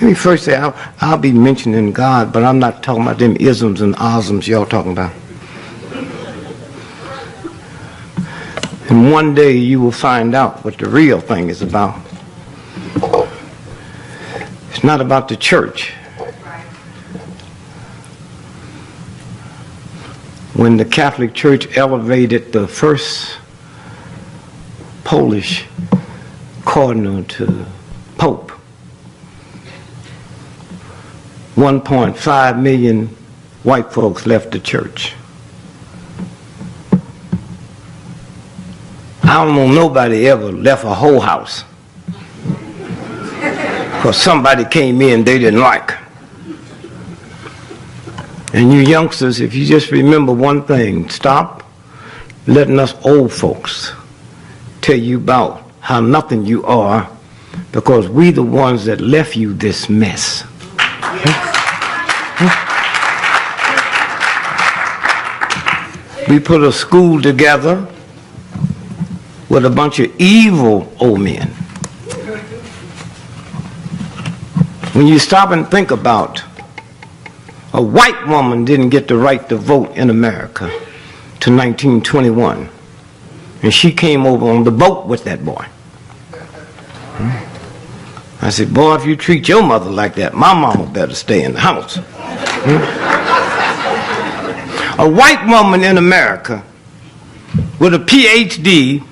Let me first say, I'll be mentioning God, but I'm not talking about them isms and osms y'all talking about. And one day you will find out what the real thing is about. It's not about the church. When the Catholic Church elevated the first Polish cardinal to Pope, 1.5 million white folks left the church. I don't know nobody ever left a whole house because somebody came in they didn't like. And you youngsters, if you just remember one thing, stop letting us old folks tell you about how nothing you are, because we the ones that left you this mess. We put a school together with a bunch of evil old men. When you stop and think about, a white woman didn't get the right to vote in America to 1921. And she came over on the boat with that boy. I said, boy, if you treat your mother like that, my mama better stay in the house. A white woman in America with a PhD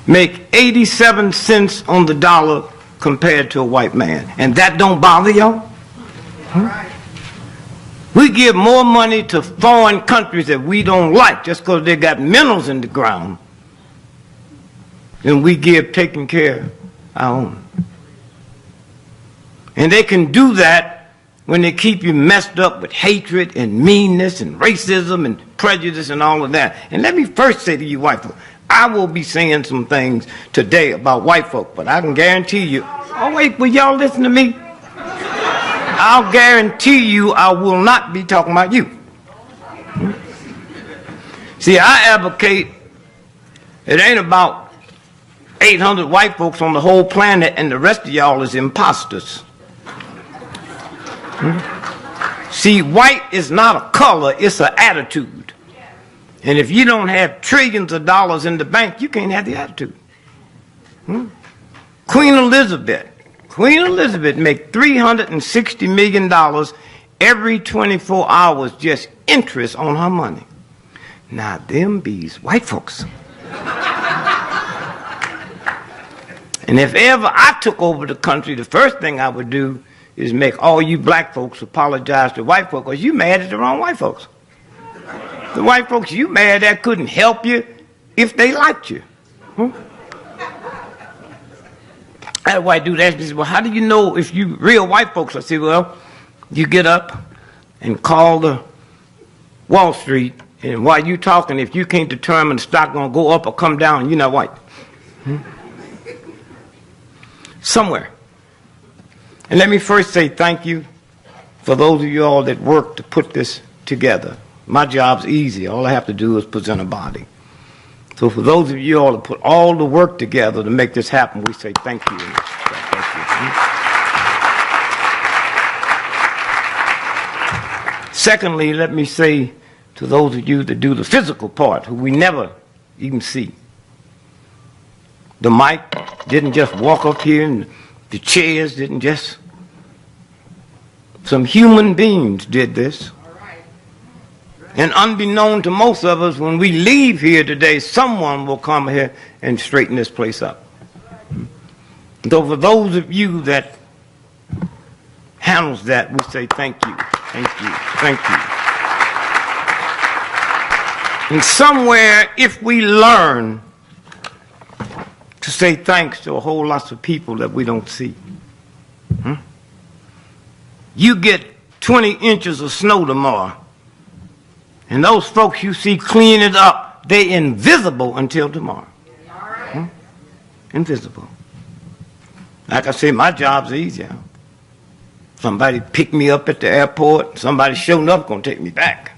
make 87 cents on the dollar compared to a white man. And that don't bother y'all? We give more money to foreign countries that we don't like just because they got minerals in the ground than we give taking care of our own. And they can do that when they keep you messed up with hatred and meanness and racism and prejudice and all of that. And let me first say to you white folk, I will be saying some things today about white folk, but I can guarantee you, oh wait, will y'all listen to me? I'll guarantee you I will not be talking about you. See, I advocate it ain't about 800 white folks on the whole planet and the rest of y'all is imposters. See, white is not a color, it's an attitude. And if you don't have trillions of dollars in the bank, you can't have the attitude. Queen Elizabeth make $360 million every 24 hours just interest on her money. Now them bees white folks. And if ever I took over the country, the first thing I would do is make all you black folks apologize to white folks because you mad at the wrong white folks. The white folks you mad at couldn't help you if they liked you. I had a white dude ask me, well, how do you know if you real white folks? I said, well, you get up and call the Wall Street, and while you talking, if you can't determine the stock going to go up or come down, you're not white. Somewhere. And let me first say thank you for those of you all that worked to put this together. My job's easy. All I have to do is present a body. So for those of you all that put all the work together to make this happen, we say thank you. Secondly, let me say to those of you that do the physical part, who we never even see. The mic didn't just walk up here, and the chairs didn't just. Some human beings did this. And unbeknown to most of us, when we leave here today, someone will come here and straighten this place up. So for those of you that handles that, we say thank you, thank you, thank you. And somewhere, if we learn to say thanks to a whole lot of people that we don't see. You get 20 inches of snow tomorrow. And those folks you see clean it up, they invisible until tomorrow. Invisible. Like I said, my job's easier. Somebody pick me up at the airport, somebody showing up gonna take me back.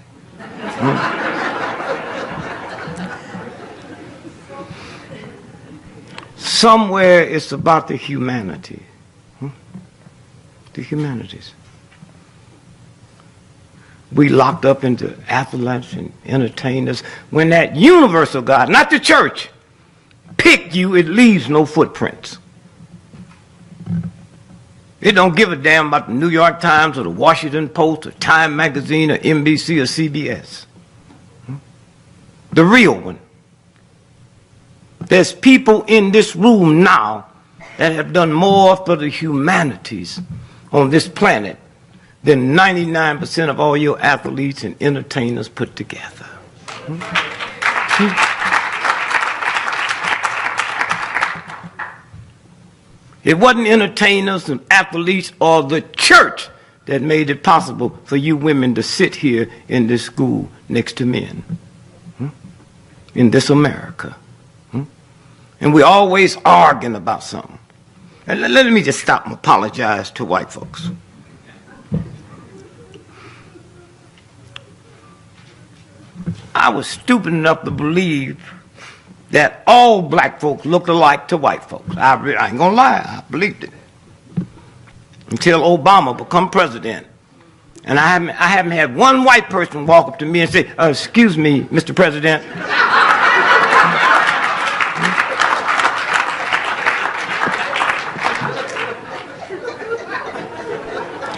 Somewhere it's about the humanity. the humanities. We locked up into athletes and entertainers. When that universal God, not the church, pick you, it leaves no footprints. It don't give a damn about the New York Times or the Washington Post or Time Magazine or NBC or CBS. The real one. There's people in this room now that have done more for the humanities on this planet than 99% of all your athletes and entertainers put together. It wasn't entertainers and athletes or the church that made it possible for you women to sit here in this school next to men. In this America. And we're always arguing about something. And let me just stop and apologize to white folks. I was stupid enough to believe that all black folks looked alike to white folks. I ain't gonna lie, I believed it. Until Obama become president. And I haven't had one white person walk up to me and say, excuse me, Mr. President.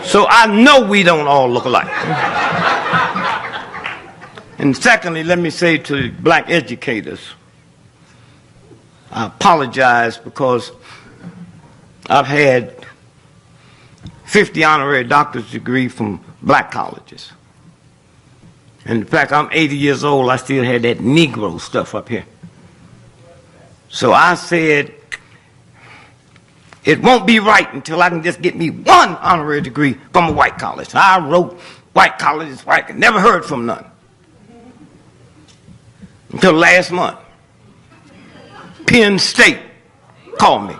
So I know we don't all look alike. And secondly, let me say to black educators, I apologize because I've had 50 honorary doctorate degrees from black colleges. And in fact, I'm 80 years old, I still had that Negro stuff up here. So I said, it won't be right until I can just get me one honorary degree from a white college. I wrote white colleges, white, never heard from none. Until last month. Penn State called me.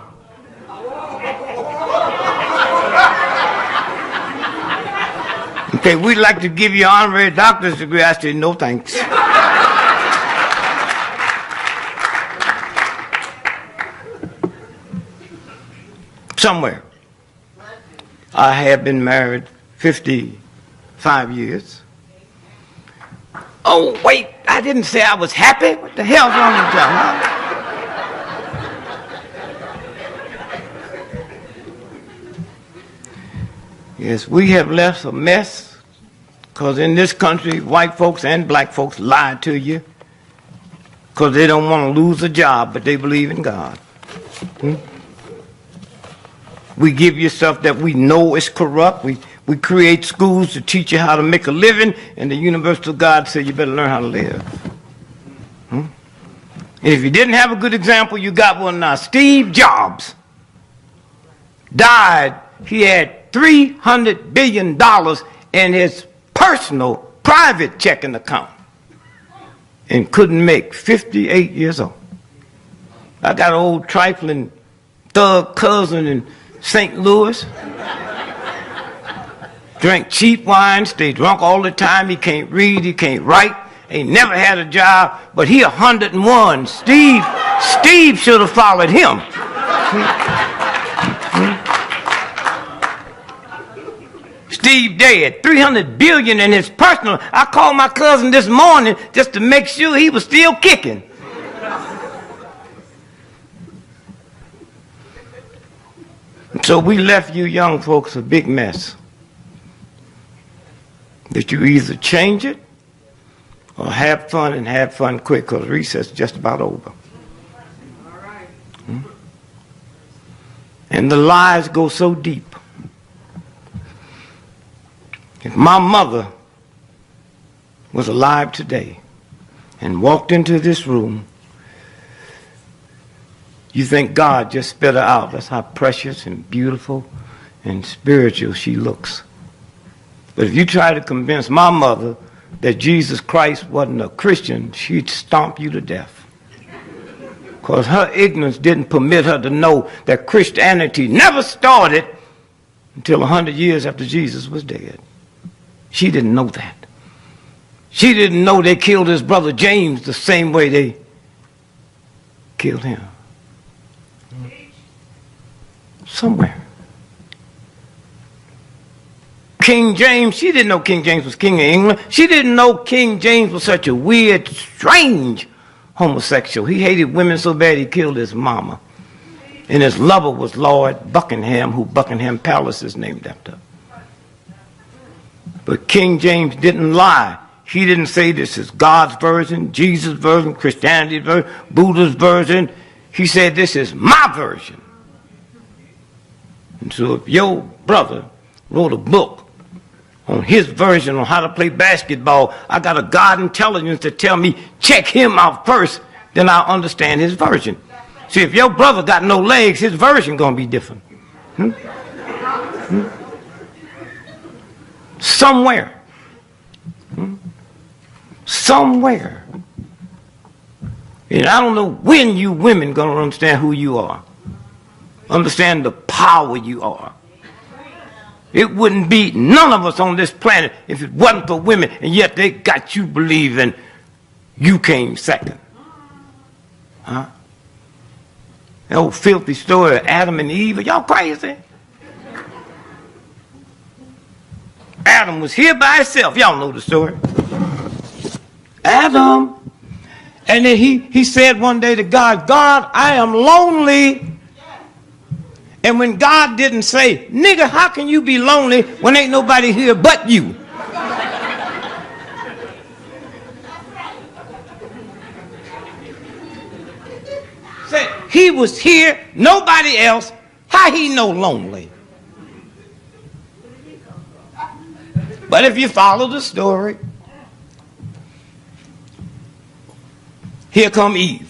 Okay, we'd like to give you an honorary doctorate degree. I said, no thanks. Somewhere. I have been married 55 years. Oh, wait, I didn't say I was happy. What the hell's wrong with y'all, huh? Yes, we have left a mess because in this country, white folks and black folks lie to you because they don't want to lose a job, but they believe in God. We give you stuff that we know is corrupt. We create schools to teach you how to make a living, and the universal God said you better learn how to live. And if you didn't have a good example, you got one now. Steve Jobs died. He had $300 billion in his personal private checking account and couldn't make 58 years old. I got an old trifling thug cousin in St. Louis. Drank cheap wine, stay drunk all the time. He can't read, he can't write. Ain't never had a job, but he 101. Steve should have followed him. Steve dead. $300 billion in his personal. I called my cousin this morning just to make sure he was still kicking. So we left you young folks a big mess. That you either change it or have fun and have fun quick because recess is just about over. All right. And the lies go so deep. If my mother was alive today and walked into this room, you think God just spit her out. That's how precious and beautiful and spiritual she looks. But if you try to convince my mother that Jesus Christ wasn't a Christian, she'd stomp you to death. Because her ignorance didn't permit her to know that Christianity never started until 100 years after Jesus was dead. She didn't know that. She didn't know they killed his brother James the same way they killed him. Somewhere. King James, she didn't know King James was king of England. She didn't know King James was such a weird, strange homosexual. He hated women so bad he killed his mama. And his lover was Lord Buckingham, who Buckingham Palace is named after. But King James didn't lie. He didn't say this is God's version, Jesus' version, Christianity's version, Buddha's version. He said this is my version. And so if your brother wrote a book on his version on how to play basketball, I got a God intelligence to tell me check him out first, then I'll understand his version. See, if your brother got no legs, his version going to be different. Somewhere. Somewhere. And I don't know when you women going to understand who you are. Understand the power you are. It wouldn't be none of us on this planet if it wasn't for women, and yet they got you believing you came second. Huh? That old filthy story of Adam and Eve. Are y'all crazy? Adam was here by himself. Y'all know the story. Adam. And then he said one day to God, God, I am lonely. And when God didn't say, nigga, how can you be lonely when ain't nobody here but you? Said he was here, nobody else. How he know lonely? But if you follow the story, here come Eve.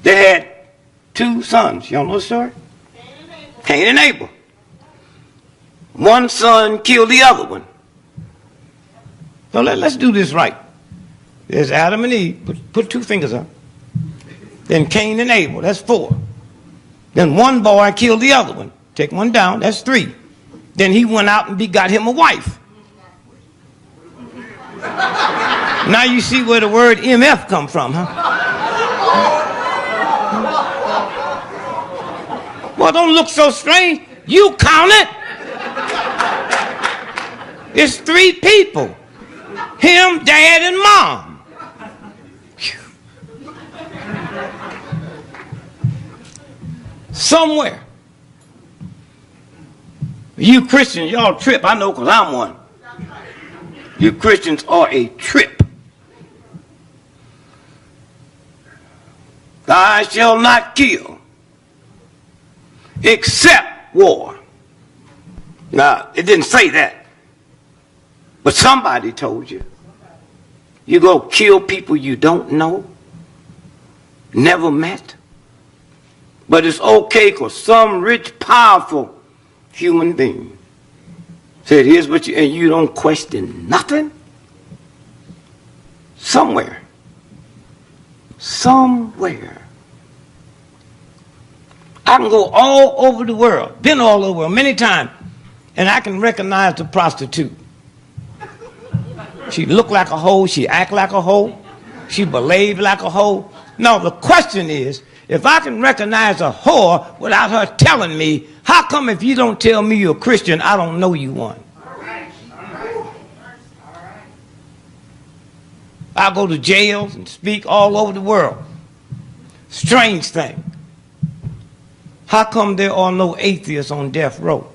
They had two sons. Y'all know the story? Cain and Abel. One son killed the other one. So let's do this right. There's Adam and Eve. Put two fingers up. Then Cain and Abel. That's 4. Then one boy killed the other one. Take one down. That's 3. Then he went out and got him a wife. Now you see where the word MF come from, huh? Well, don't look so strange. You count it. It's 3 people. Him, Dad, and Mom. Whew. Somewhere. You Christians, y'all trip. I know because I'm one. You Christians are a trip. Thou shalt not kill except war. Now, it didn't say that. But somebody told you. You go kill people you don't know, never met. But it's okay because some rich, powerful human being said, here's what you, and you don't question nothing? Somewhere. Somewhere. I can go all over the world, been all over the world many times, and I can recognize the prostitute. She look like a hoe, she act like a hoe, she behave like a hoe. No, the question is, if I can recognize a whore without her telling me, how come if you don't tell me you're a Christian, I don't know you one? I go to jails and speak all over the world. Strange thing. How come there are no atheists on death row?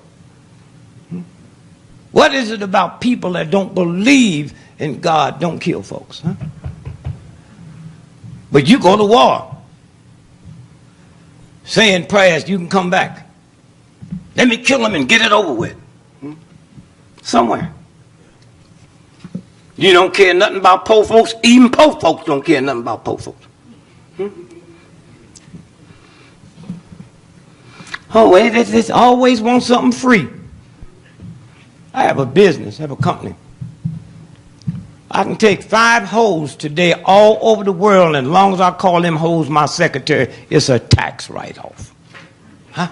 What is it about people that don't believe in God don't kill folks? Huh? But you go to war, saying prayers, you can come back. Let me kill them and get it over with. Somewhere. You don't care nothing about poor folks. Even poor folks don't care nothing about poor folks. Oh, they always want something free. I have a business, I have a company. I can take 5 hoes today all over the world, and as long as I call them hoes my secretary, it's a tax write-off. Huh?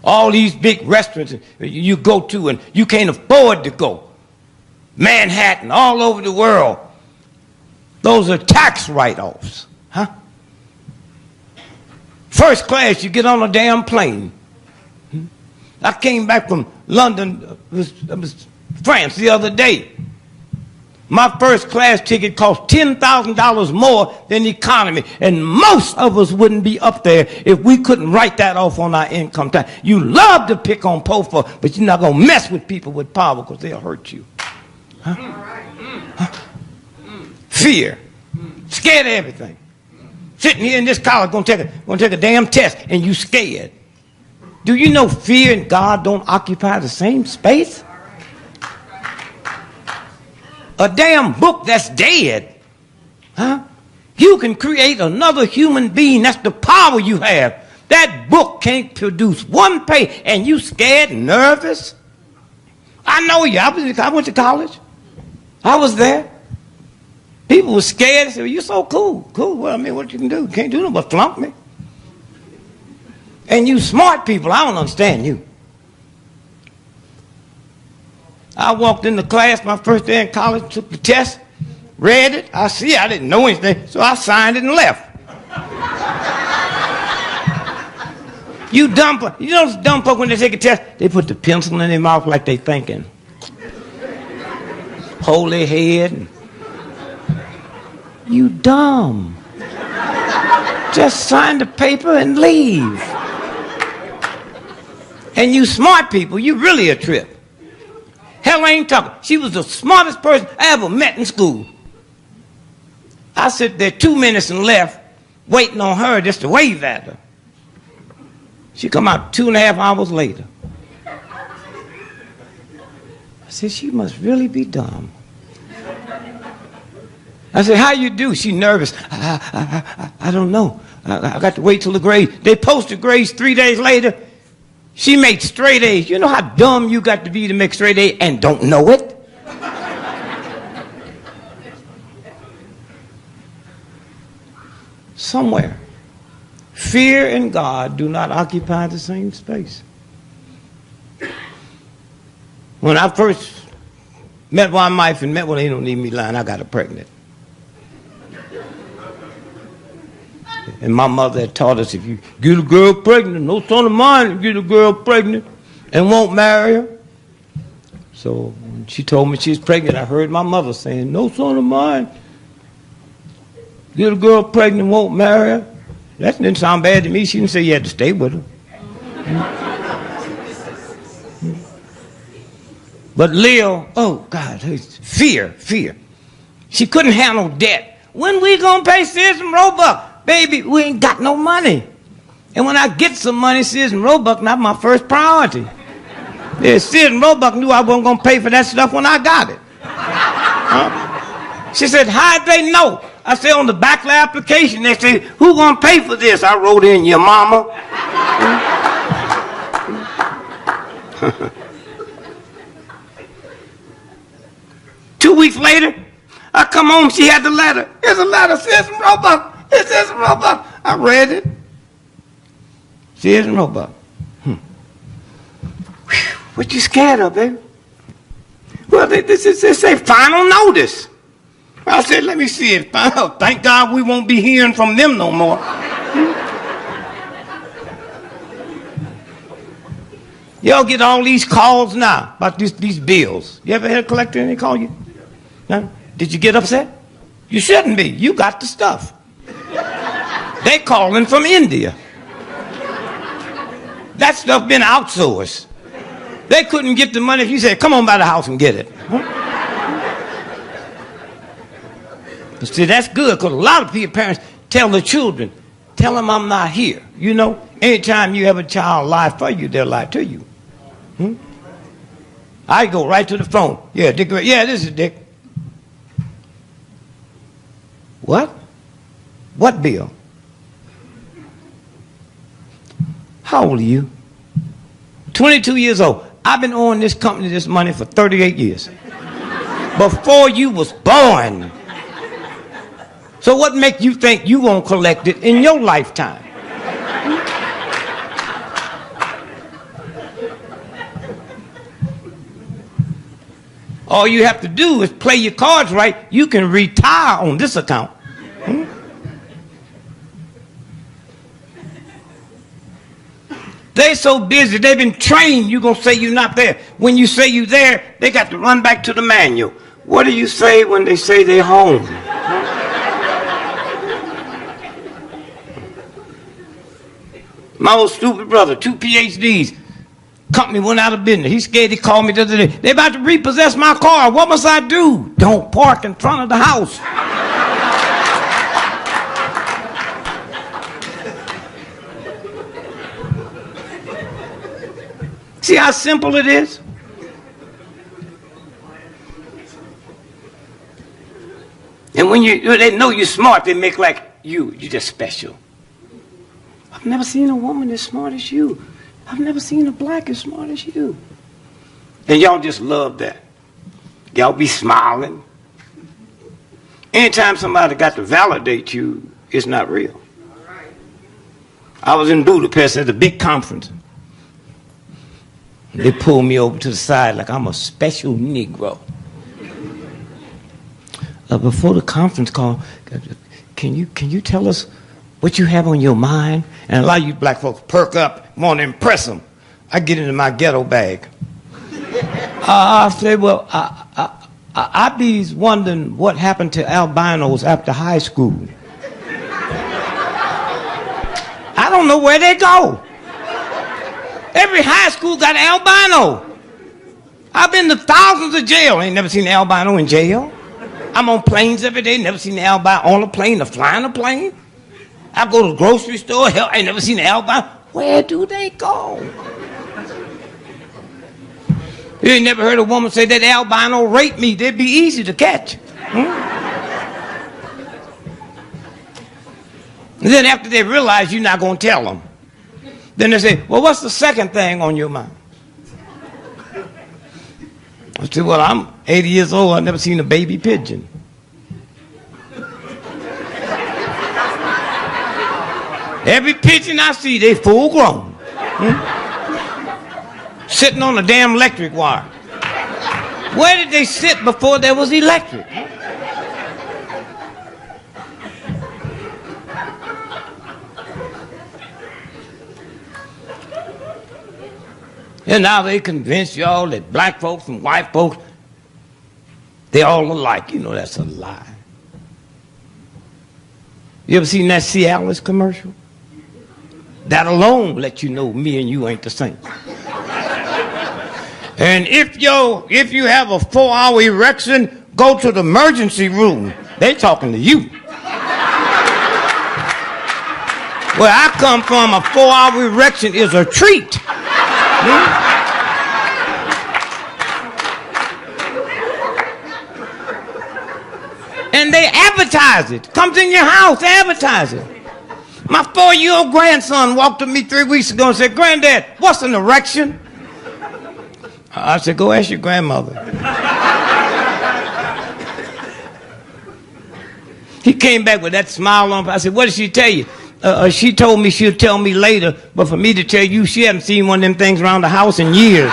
All these big restaurants you go to and you can't afford to go. Manhattan, all over the world. Those are tax write-offs. Huh? First class, you get on a damn plane. I came back from London, it was France the other day. My first class ticket cost $10,000 more than economy, and most of us wouldn't be up there if we couldn't write that off on our income tax. You love to pick on poor folk, but you're not going to mess with people with power because they'll hurt you. Huh? Huh? Fear. Scared of everything. Sitting here in this college going to take a damn test, and you scared. Do you know fear and God don't occupy the same space? A damn book that's dead. Huh? You can create another human being. That's the power you have. That book can't produce one page, and you scared and nervous? I know you. I went to college. I was there. People were scared. They said, well, you're so cool. Cool. Well, I mean, what you can do? You can't do nothing but flunk me. And you smart people, I don't understand you. I walked into class my first day in college, took the test, read it. I didn't know anything, so I signed it and left. You know those dumb folk when they take a test, they put the pencil in their mouth like they thinking. Hold their head. You dumb. Just sign the paper and leave. And you smart people, you really a trip. Helene Tucker, she was the smartest person I ever met in school. I sat there 2 minutes and left, waiting on her just to wave at her. She come out 2.5 hours later. I said, she must really be dumb. I said, how you do? She nervous. I don't know. I got to wait till the grades. They posted grades 3 days later. She made straight A's. You know how dumb you got to be to make straight A's and don't know it? Somewhere, fear and God do not occupy the same space. When I first met my wife and met, well, they don't need me lying, I got her pregnant. And my mother had taught us, if you get a girl pregnant, no son of mine get a girl pregnant and won't marry her. So when she told me she was pregnant, I heard my mother saying, no son of mine get a girl pregnant and won't marry her. That didn't sound bad to me. She didn't say you had to stay with her. But Leo, oh God, fear. She couldn't handle debt. When we gonna pay Sears and Roebuck? Baby, we ain't got no money. And when I get some money, Sears and Roebuck not my first priority. Yeah, Sears and Roebuck knew I wasn't going to pay for that stuff when I got it. Huh? She said, how'd they know? I said, on the back of the application, they said, who going to pay for this? I wrote in, your mama. 2 weeks later, I come home, she had the letter. Here's a letter, Sears and Roebuck. It says Roebuck. I read it. Sears and Roebuck. What you scared of, baby? Well, they say final notice. I said, let me see it. Oh, thank God we won't be hearing from them no more. Y'all get all these calls now about these bills. You ever had a collector and they call you? No? Did you get upset? You shouldn't be. You got the stuff. They calling from India. That stuff been outsourced. They couldn't get the money if you said, come on by the house and get it. But see, that's good because a lot of people, parents, tell the children, tell them I'm not here. You know, anytime you have a child lie for you, they'll lie to you. I go right to the phone. Yeah, Dick. Yeah, this is Dick. What? What bill? How old are you? 22 years old. I've been owing this company this money for 38 years. Before you was born. So what makes you think you won't collect it in your lifetime? All you have to do is play your cards right. You can retire on this account. They so busy, they've been trained, you're going to say you're not there. When you say you're there, they got to run back to the manual. What do you say when they say they're home? My old stupid brother, 2 PhDs, company went out of business. He's scared. He called me the other day. They're about to repossess my car. What must I do? Don't park in front of the house. See how simple it is? And when they know you're smart, they make like you're just special. I've never seen a woman as smart as you. I've never seen a black as smart as you. And y'all just love that. Y'all be smiling. Anytime somebody got to validate you, it's not real. I was in Budapest at a big conference. They pulled me over to the side like I'm a special Negro. Before the conference call, can you tell us what you have on your mind? And a lot of you black folks perk up, want to impress them. I get into my ghetto bag. I say, well, I be wondering what happened to albinos after high school. I don't know where they go. Every high school got an albino. I've been to thousands of jails. Ain't never seen an albino in jail. I'm on planes every day. Never seen an albino on a plane or flying a plane. I go to the grocery store. Hell, I ain't never seen an albino. Where do they go? You ain't never heard a woman say that albino raped me. They'd be easy to catch. And then after they realize you're not going to tell them, then they say, well, what's the second thing on your mind? I said, well, I'm 80 years old. I've never seen a baby pigeon. Every pigeon I see, they full grown. Sitting on a damn electric wire. Where did they sit before there was electric? And now they convince y'all that black folks and white folks, they all alike. You know that's a lie. You ever seen that Cialis commercial? That alone let you know me and you ain't the same. And if you have a 4-hour erection, go to the emergency room. They talking to you. Where I come from, a 4-hour erection is a treat. And they advertise it. Comes in your house, they advertise it. My 4-year-old grandson walked to me 3 weeks ago and said, Granddad, what's an erection? I said, go ask your grandmother. He came back with that smile on. I said, what did she tell you? She told me she'll tell me later, but for me to tell you, she hadn't seen one of them things around the house in years.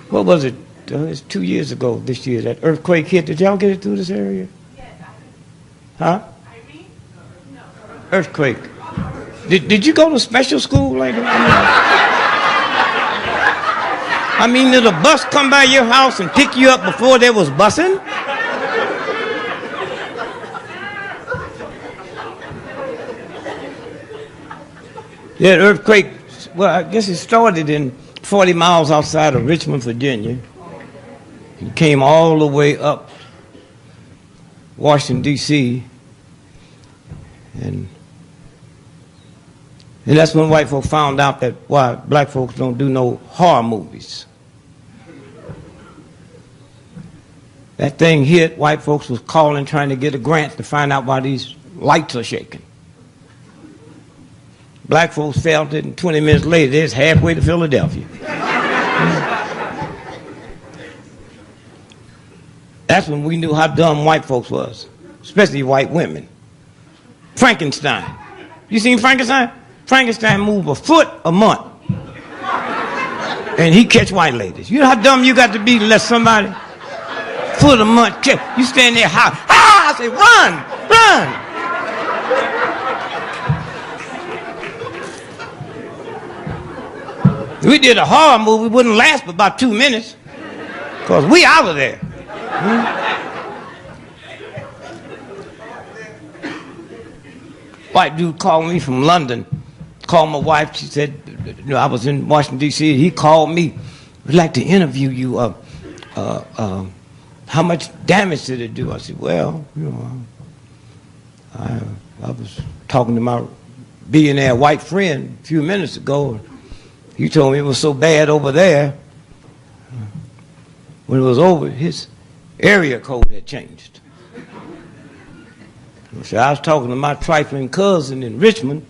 What was it? It's 2 years ago this year, that earthquake hit. Did y'all get it through this area? Huh? Earthquake. Did you go to special school like that? I mean, did a bus come by your house and pick you up before there was busing? Yeah, earthquake, well, I guess it started in 40 miles outside of Richmond, Virginia. It came all the way up Washington, D.C. And that's when white folks found out that why black folks don't do no horror movies. That thing hit, white folks was calling, trying to get a grant to find out why these lights are shaking. Black folks felt it, and 20 minutes later, they're halfway to Philadelphia. That's when we knew how dumb white folks was, especially white women. Frankenstein. You seen Frankenstein? Frankenstein move a foot a month. And he catch white ladies. You know how dumb you got to be to let somebody foot a month catch? You stand there high. Ah! I say, run! Run! We did a horror movie. It wouldn't last but about 2 minutes. Because we out of there. White dude called me from London. Called my wife. She said, I was in Washington, D.C. He called me. We'd like to interview you. How much damage did it do? I said, well, I was talking to my billionaire white friend a few minutes ago. He told me it was so bad over there. When it was over, his area code had changed. So I was talking to my trifling cousin in Richmond,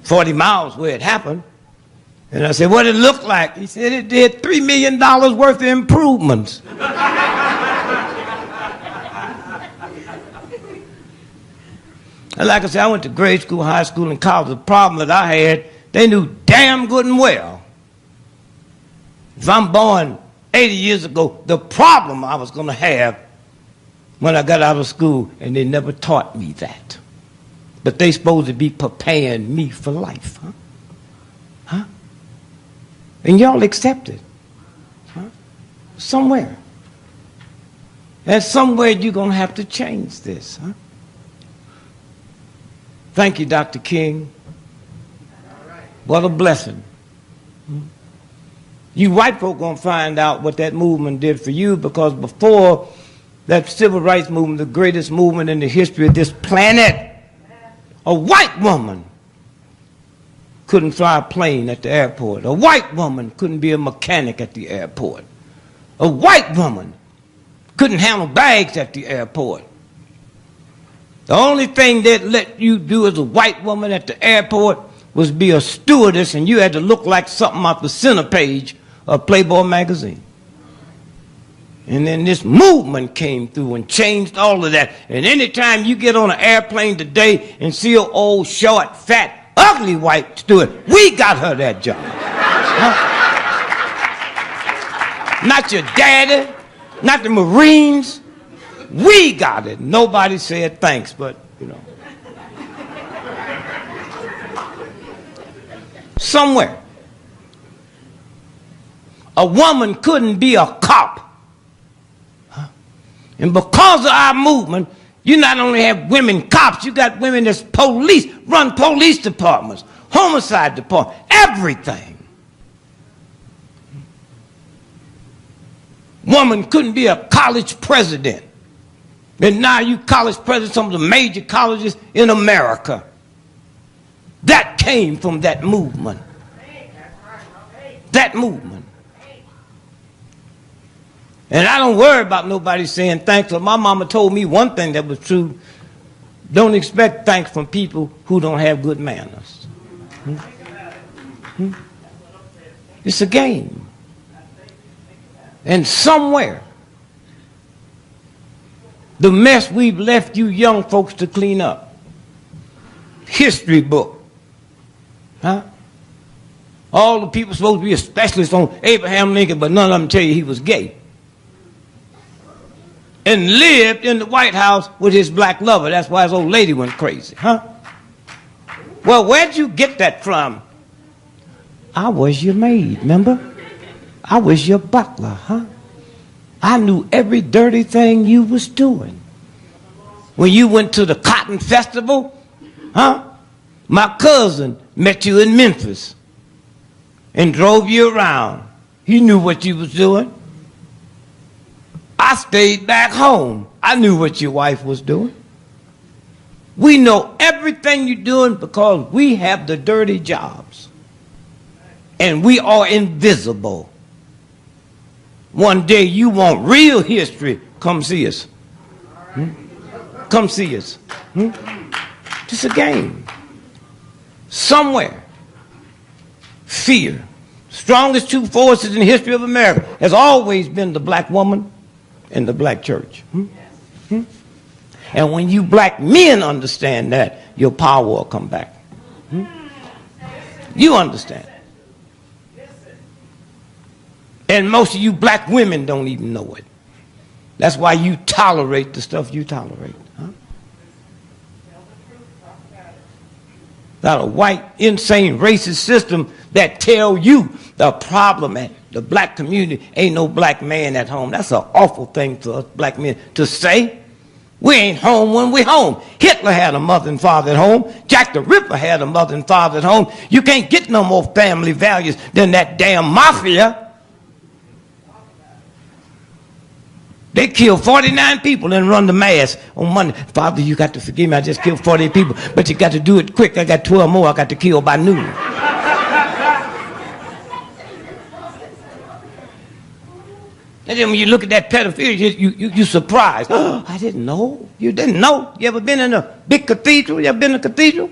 40 miles where it happened. And I said, what did it look like? He said, it did $3 million worth of improvements. And like I said, I went to grade school, high school, and college. The problem that I had, they knew damn good and well. If I'm born 80 years ago, the problem I was going to have when I got out of school, and they never taught me that. But they supposed to be preparing me for life, huh? Huh? And y'all accept it, huh? Somewhere. And somewhere you're going to have to change this, huh? Thank you, Dr. King. What a blessing. You white folk going to find out what that movement did for you, because before that civil rights movement, the greatest movement in the history of this planet, a white woman couldn't fly a plane at the airport. A white woman couldn't be a mechanic at the airport. A white woman couldn't handle bags at the airport. The only thing they'd let you do as a white woman at the airport was be a stewardess, and you had to look like something off the center page of Playboy magazine. And then this movement came through and changed all of that. And anytime you get on an airplane today and see an old, short, fat, ugly white steward, we got her that job. Huh? Not your daddy, not the Marines. We got it. Nobody said thanks, but, somewhere. A woman couldn't be a cop. Huh? And because of our movement, you not only have women cops, you got women that's police, run police departments, homicide department, everything. Woman couldn't be a college president. And now you college president, some of the major colleges in America. That came from that movement. That movement. And I don't worry about nobody saying thanks. My mama told me one thing that was true. Don't expect thanks from people who don't have good manners. It's a game. And somewhere, the mess we've left you young folks to clean up. History book. Huh? All the people supposed to be a specialist on Abraham Lincoln, but none of them tell you he was gay. And lived in the White House with his black lover. That's why his old lady went crazy. Huh? Well, where'd you get that from? I was your maid, remember? I was your butler, huh? I knew every dirty thing you was doing. When you went to the Cotton Festival, huh? My cousin met you in Memphis and drove you around. He knew what you was doing. I stayed back home. I knew what your wife was doing. We know everything you're doing because we have the dirty jobs. And we are invisible. One day you want real history, come see us. Come see us. Just a game. Somewhere, fear, strongest two forces in the history of America, has always been the black woman and the black church. And when you black men understand that, your power will come back. You understand. And most of you black women don't even know it. That's why you tolerate the stuff you tolerate. Huh? Got a white, insane, racist system that tell you the problem at the black community ain't no black man at home. That's an awful thing for us black men to say. We ain't home when we're home. Hitler had a mother and father at home. Jack the Ripper had a mother and father at home. You can't get no more family values than that damn mafia. They killed 49 people and run the mass on Monday. Father, you got to forgive me. I just killed 48 people. But you got to do it quick. I got 12 more I got to kill by noon. And then when you look at that pedophilia, you're surprised. Oh, I didn't know. You didn't know? You ever been in a big cathedral? You ever been in a cathedral?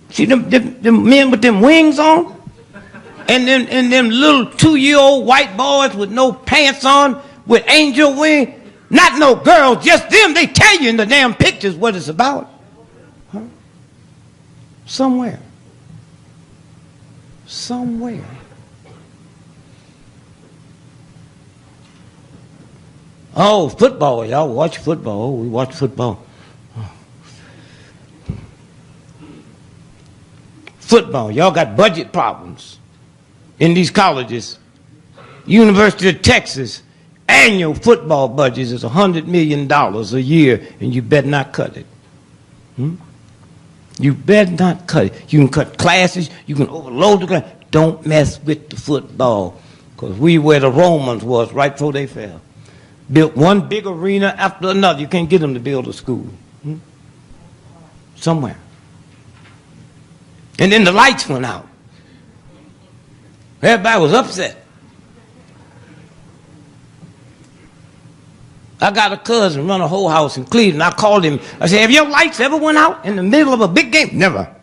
See them men with them wings on? And them little 2-year-old white boys with no pants on with angel wings? Not no girls, just them. They tell you in the damn pictures what it's about. Huh? Somewhere. Oh, football. Y'all watch football. Oh, we watch football. Football. Y'all got budget problems in these colleges. University of Texas, annual football budget is $100 million a year, and you better not cut it. You better not cut it. You can cut classes. You can overload the class. Don't mess with the football, because we where the Romans was right before they fell. Built one big arena after another. You can't get them to build a school. Somewhere. And then the lights went out. Everybody was upset. I got a cousin run a whole house in Cleveland. I called him. I said, have your lights ever went out in the middle of a big game? Never.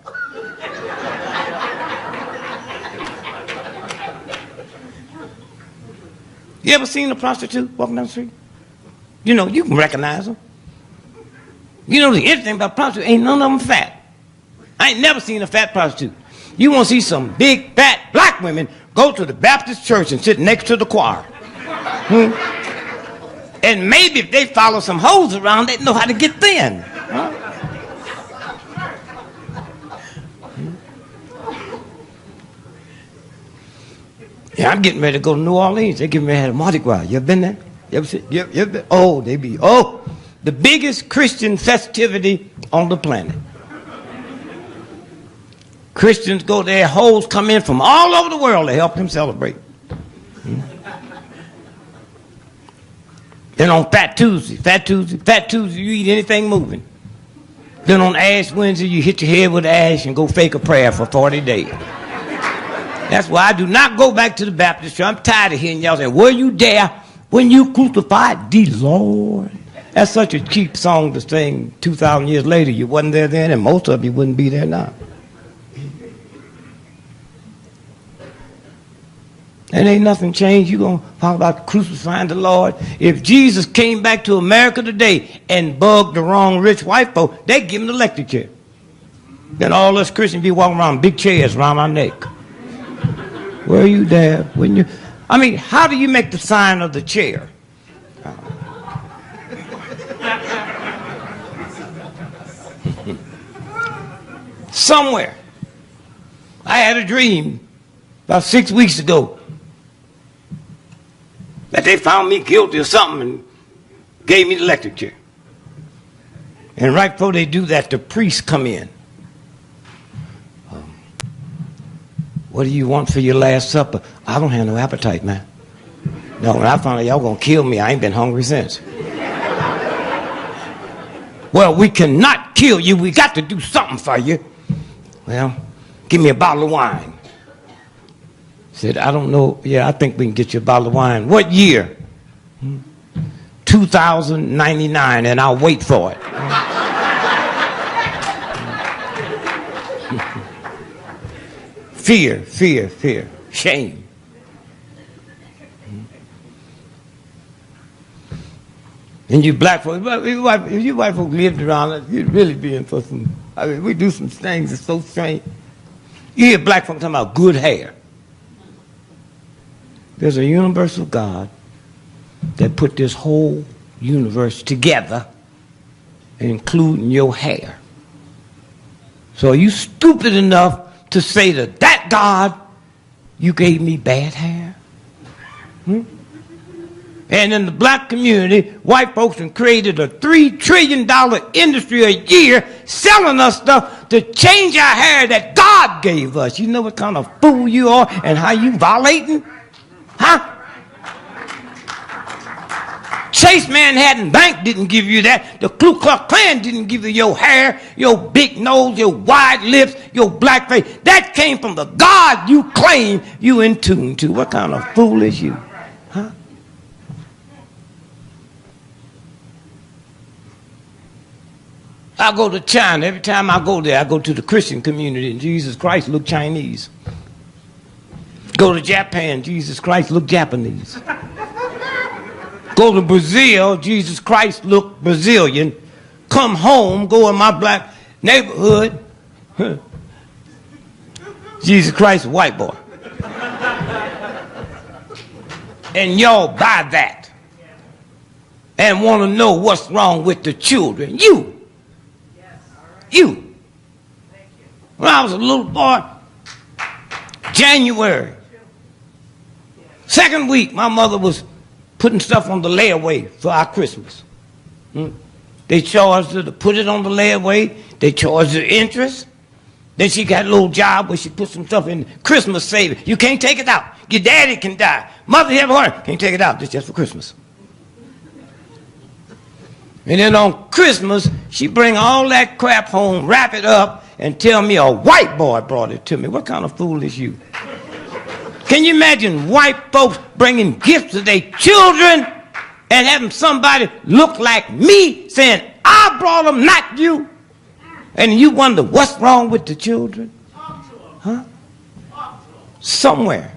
You ever seen a prostitute walking down the street? You know, you can recognize them. You know, the interesting about prostitutes, ain't none of them fat. I ain't never seen a fat prostitute. You want to see some big, fat black women, go to the Baptist church and sit next to the choir. And maybe if they follow some hoes around, they know how to get thin. Yeah, I'm getting ready to go to New Orleans. They're getting ready to have a Mardi Gras. You ever been there? You ever been? Oh, the biggest Christian festivity on the planet. Christians go there, hoes come in from all over the world to help them celebrate. Then on Fat Tuesday, you eat anything moving. Then on Ash Wednesday, you hit your head with ash and go fake a prayer for 40 days. That's why I do not go back to the Baptist church. I'm tired of hearing y'all say, were you there when you crucified the Lord? That's such a cheap song to sing 2,000 years later. You wasn't there then, and most of you wouldn't be there now. And ain't nothing changed. You're going to talk about crucifying the Lord. If Jesus came back to America today and bugged the wrong rich white folk, they'd give him the electric chair. Then all us Christians be walking around big chairs around our neck. Were you there when you... I mean, how do you make the sign of the chair? Somewhere. I had a dream about 6 weeks ago that they found me guilty of something and gave me the electric chair. And right before they do that, the priests come in. What do you want for your last supper? I don't have no appetite, man. No, when I found out y'all gonna kill me, I ain't been hungry since. Well, we cannot kill you. We got to do something for you. Well, give me a bottle of wine. Said, I don't know. Yeah, I think we can get you a bottle of wine. What year? 2099, and I'll wait for it. Fear, shame. And you black folks, if you white folks lived around us, you'd really be in for some, I mean, we do some things that's so strange. You hear black folks talking about good hair. There's a universal God that put this whole universe together, including your hair. So are you stupid enough to say to that God, you gave me bad hair? And in the black community, white folks have created a $3 trillion industry a year selling us stuff to change our hair that God gave us. You know what kind of fool you are and how you violating? Huh? Chase Manhattan Bank didn't give you that. The Ku Klux Klan didn't give you your hair, your big nose, your wide lips, your black face. That came from the God you claim you in tune to. What kind of fool is you? Huh? I go to China. Every time I go there, I go to the Christian community, and Jesus Christ look Chinese. Go to Japan, Jesus Christ look Japanese. Go to Brazil, Jesus Christ look Brazilian. Come home, go in my black neighborhood, Jesus Christ a white boy. And y'all buy that and want to know what's wrong with the children. You. When I was a little boy, January, second week, my mother was putting stuff on the layaway for our Christmas. They charged her to put it on the layaway. They charged her interest. Then she got a little job where she put some stuff in Christmas savings. You can't take it out. Your daddy can die. Mother, you have a heart. Can't take it out. It's just for Christmas. And then on Christmas, she bring all that crap home, wrap it up, and tell me a white boy brought it to me. What kind of fool is you? Can you imagine white folks bringing gifts to their children and having somebody look like me saying, I brought them, not you? And you wonder what's wrong with the children? Huh? Somewhere.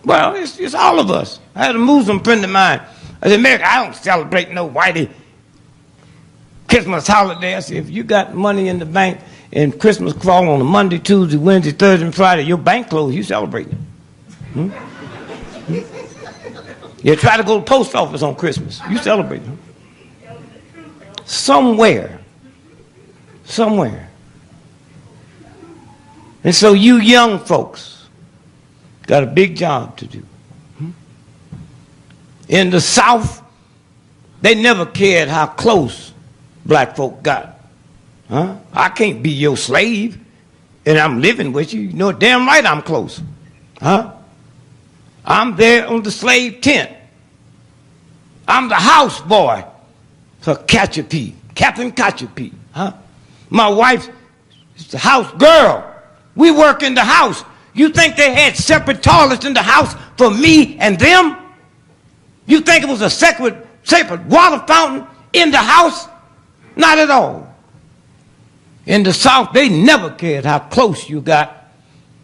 Well, it's all of us. I had a Muslim friend of mine. I said, America, I don't celebrate no whitey Christmas holiday. I said, if you got money in the bank and Christmas fall on a Monday, Tuesday, Wednesday, Thursday, and Friday, your bank closed, you celebrating. You try to go to the post office on Christmas, you celebrating. Somewhere. And so you young folks got a big job to do. In the South, they never cared how close black folk got. Huh? I can't be your slave, and I'm living with you. You know damn right I'm close. Huh? I'm there on the slave tent. I'm the house boy for Captain Catchapee. Huh? My wife is the house girl. We work in the house. You think they had separate toilets in the house for me and them? You think it was a separate water fountain in the house? Not at all. In the South, they never cared how close you got.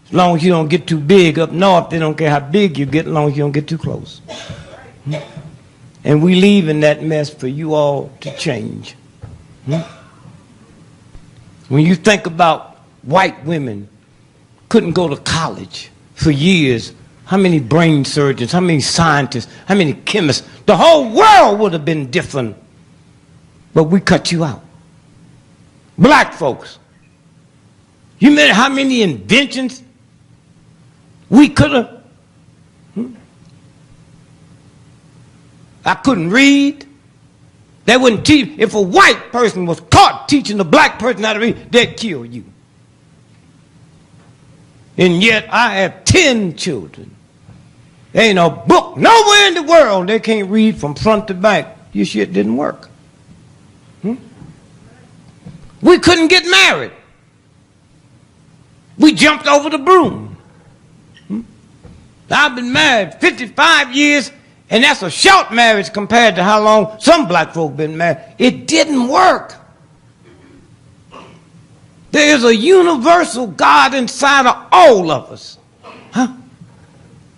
As long as you don't get too big. Up north, they don't care how big you get as long as you don't get too close. And we leave in that mess for you all to change. When you think about white women couldn't go to college for years, how many brain surgeons, how many scientists, how many chemists, the whole world would have been different. But we cut you out. Black folks, you know how many inventions we could have? I couldn't read. They wouldn't teach. If a white person was caught teaching a black person how to read, they'd kill you. And yet I have 10 children. There ain't a book nowhere in the world they can't read from front to back. Your shit didn't work. We couldn't get married. We jumped over the broom. I've been married 55 years, and that's a short marriage compared to how long some black folk been married. It didn't work. There is a universal God inside of all of us. Huh?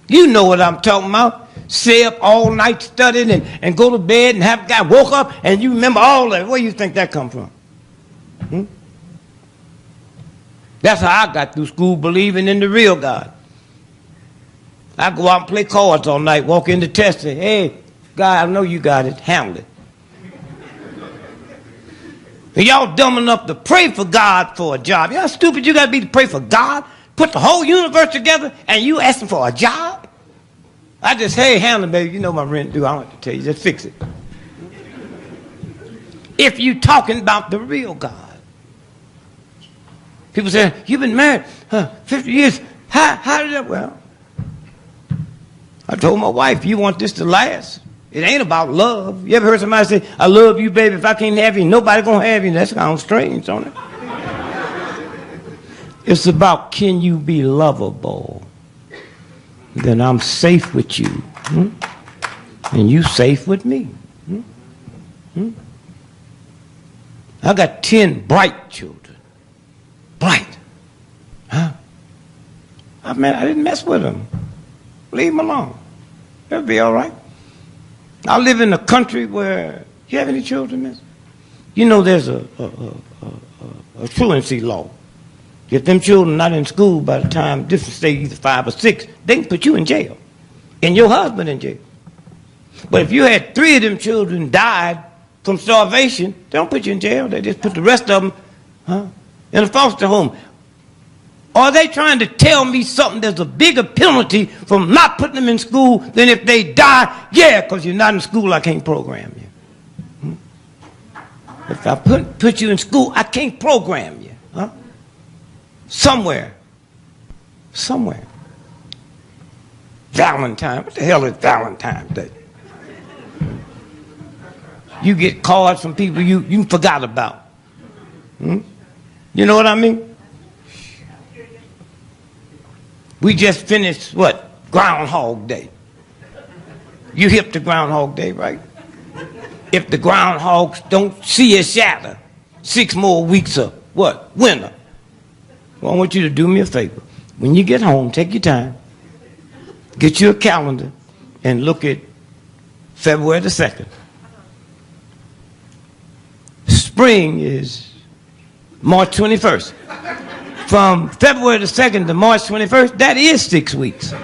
You know what I'm talking about. Stay up all night studying and go to bed and have a guy woke up and you remember all that. Where do you think that come from? That's how I got through school, believing in the real God. I go out and play cards all night, walk in the test, say, hey, God, I know you got it, handle it. And y'all dumb enough to pray for God for a job. You know how stupid you got to be to pray for God? Put the whole universe together and you asking for a job? I just, hey, handle it, baby. You know my rent due. I don't have to tell you. Just fix it. If you talking about the real God. People say, you've been married 50 years. How did that? Well, I told my wife, you want this to last. It ain't about love. You ever heard somebody say, I love you, baby. If I can't have you, nobody gonna have you. That's kind of strange, don't it? It's about, can you be lovable? Then I'm safe with you. And you safe with me. I got 10 bright children. Bright. Huh? I didn't mess with them. Leave them alone. They'll be all right. I live in a country where, you have any children, miss? You know there's a truancy law. If them children not in school by the time different state, either 5 or 6, they can put you in jail. And your husband in jail. But if you had 3 of them children died from starvation, they don't put you in jail. They just put the rest of them in a foster home. Are they trying to tell me something? There's a bigger penalty from not putting them in school than if they die? Yeah, because you're not in school, I can't program you. If I put you in school, I can't program you. Somewhere. Valentine. What the hell is Valentine's Day? You get cards from people you forgot about. You know what I mean? We just finished, what? Groundhog Day. You hip to Groundhog Day, right? If the groundhogs don't see a shadow, 6 more weeks of what? Winter. Well, I want you to do me a favor. When you get home, take your time, get you a calendar, and look at February the 2nd. Spring is March 21st. From February the 2nd to March 21st, that is 6 weeks.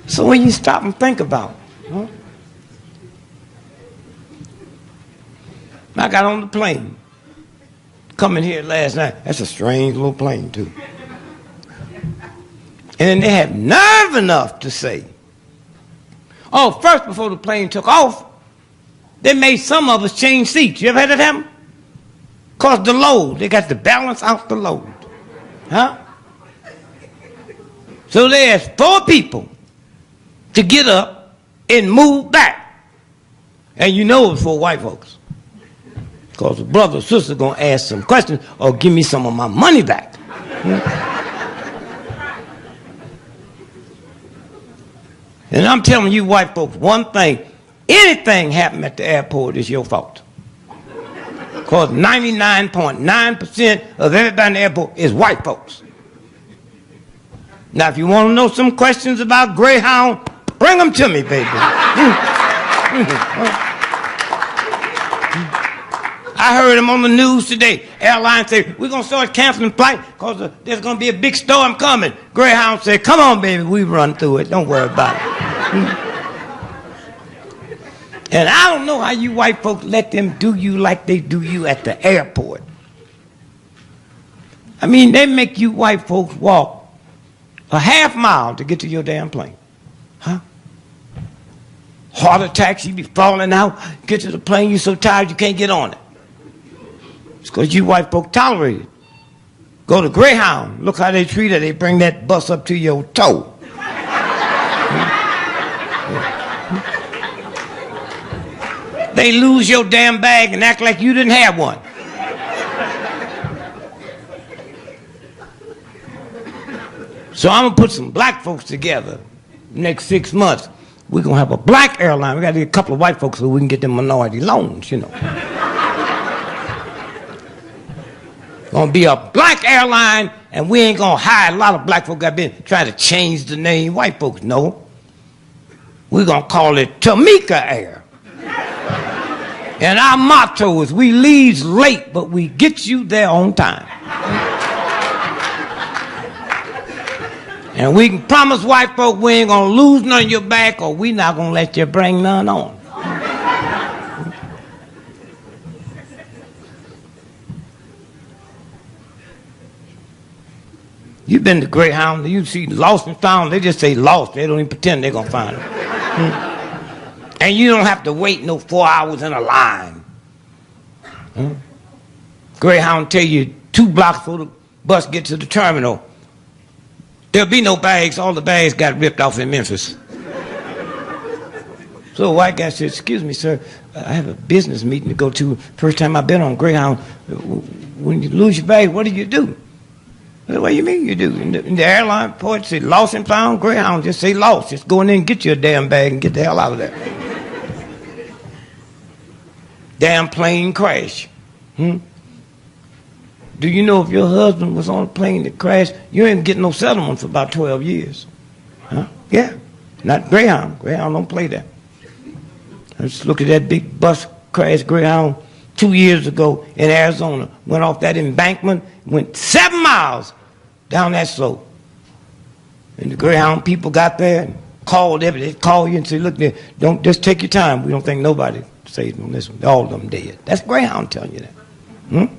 So when you stop and think about it, I got on the plane, coming here last night. That's a strange little plane, too. And then they had nerve enough to say, oh, first, before the plane took off, they made some of us change seats. You ever had that happen? Because the load, they got to balance out the load. So they asked 4 people to get up and move back. And you know it's for white folks. Because the brother or sister going to ask some questions or give me some of my money back. And I'm telling you white folks one thing, anything happen at the airport is your fault. Because 99.9% of everybody in the airport is white folks. Now if you want to know some questions about Greyhound, bring them to me, baby. I heard them on the news today. Airlines say, we're going to start canceling flights because there's going to be a big storm coming. Greyhound said, come on, baby, we run through it. Don't worry about it. And I don't know how you white folks let them do you like they do you at the airport. I mean, they make you white folks walk a half mile to get to your damn plane. Heart attacks, you be falling out, get to the plane, you're so tired you can't get on it. It's because you white folk tolerate it. Go to Greyhound, look how they treat it. They bring that bus up to your toe. They lose your damn bag and act like you didn't have one. So I'm going to put some black folks together next 6 months. We're going to have a black airline. We got to get a couple of white folks so we can get them minority loans, you know. Going to be a black airline, and we ain't going to hire a lot of black folks that been trying to change the name white folks. No. We're going to call it Tamika Air. And our motto is we leaves late, but we get you there on time. And we can promise white folk we ain't gonna lose none of your back, or we not gonna let you bring none on. You've been to Greyhound, you see lost and found, they just say lost. They don't even pretend they're gonna find them. And you don't have to wait no 4 hours in a line. Greyhound tell you 2 blocks before the bus gets to the terminal, there'll be no bags. All the bags got ripped off in Memphis. So a white guy said, excuse me, sir, I have a business meeting to go to. First time I've been on Greyhound. When you lose your bag, what do you do? What do you mean you do? In the airline report said lost and found. Greyhound just say lost. Just go in there and get you a damn bag and get the hell out of there. Damn plane crash. Do you know if your husband was on a plane that crashed, you ain't getting no settlement for about 12 years? Huh? Yeah. Not Greyhound. Greyhound don't play that. Let's look at that big bus crash Greyhound 2 years ago in Arizona. Went off that embankment, went 7 miles down that slope. And the Greyhound people got there and called everybody. They call you and say, look, don't just take your time. We don't think nobody saved on this one. All of them dead. That's Greyhound telling you that.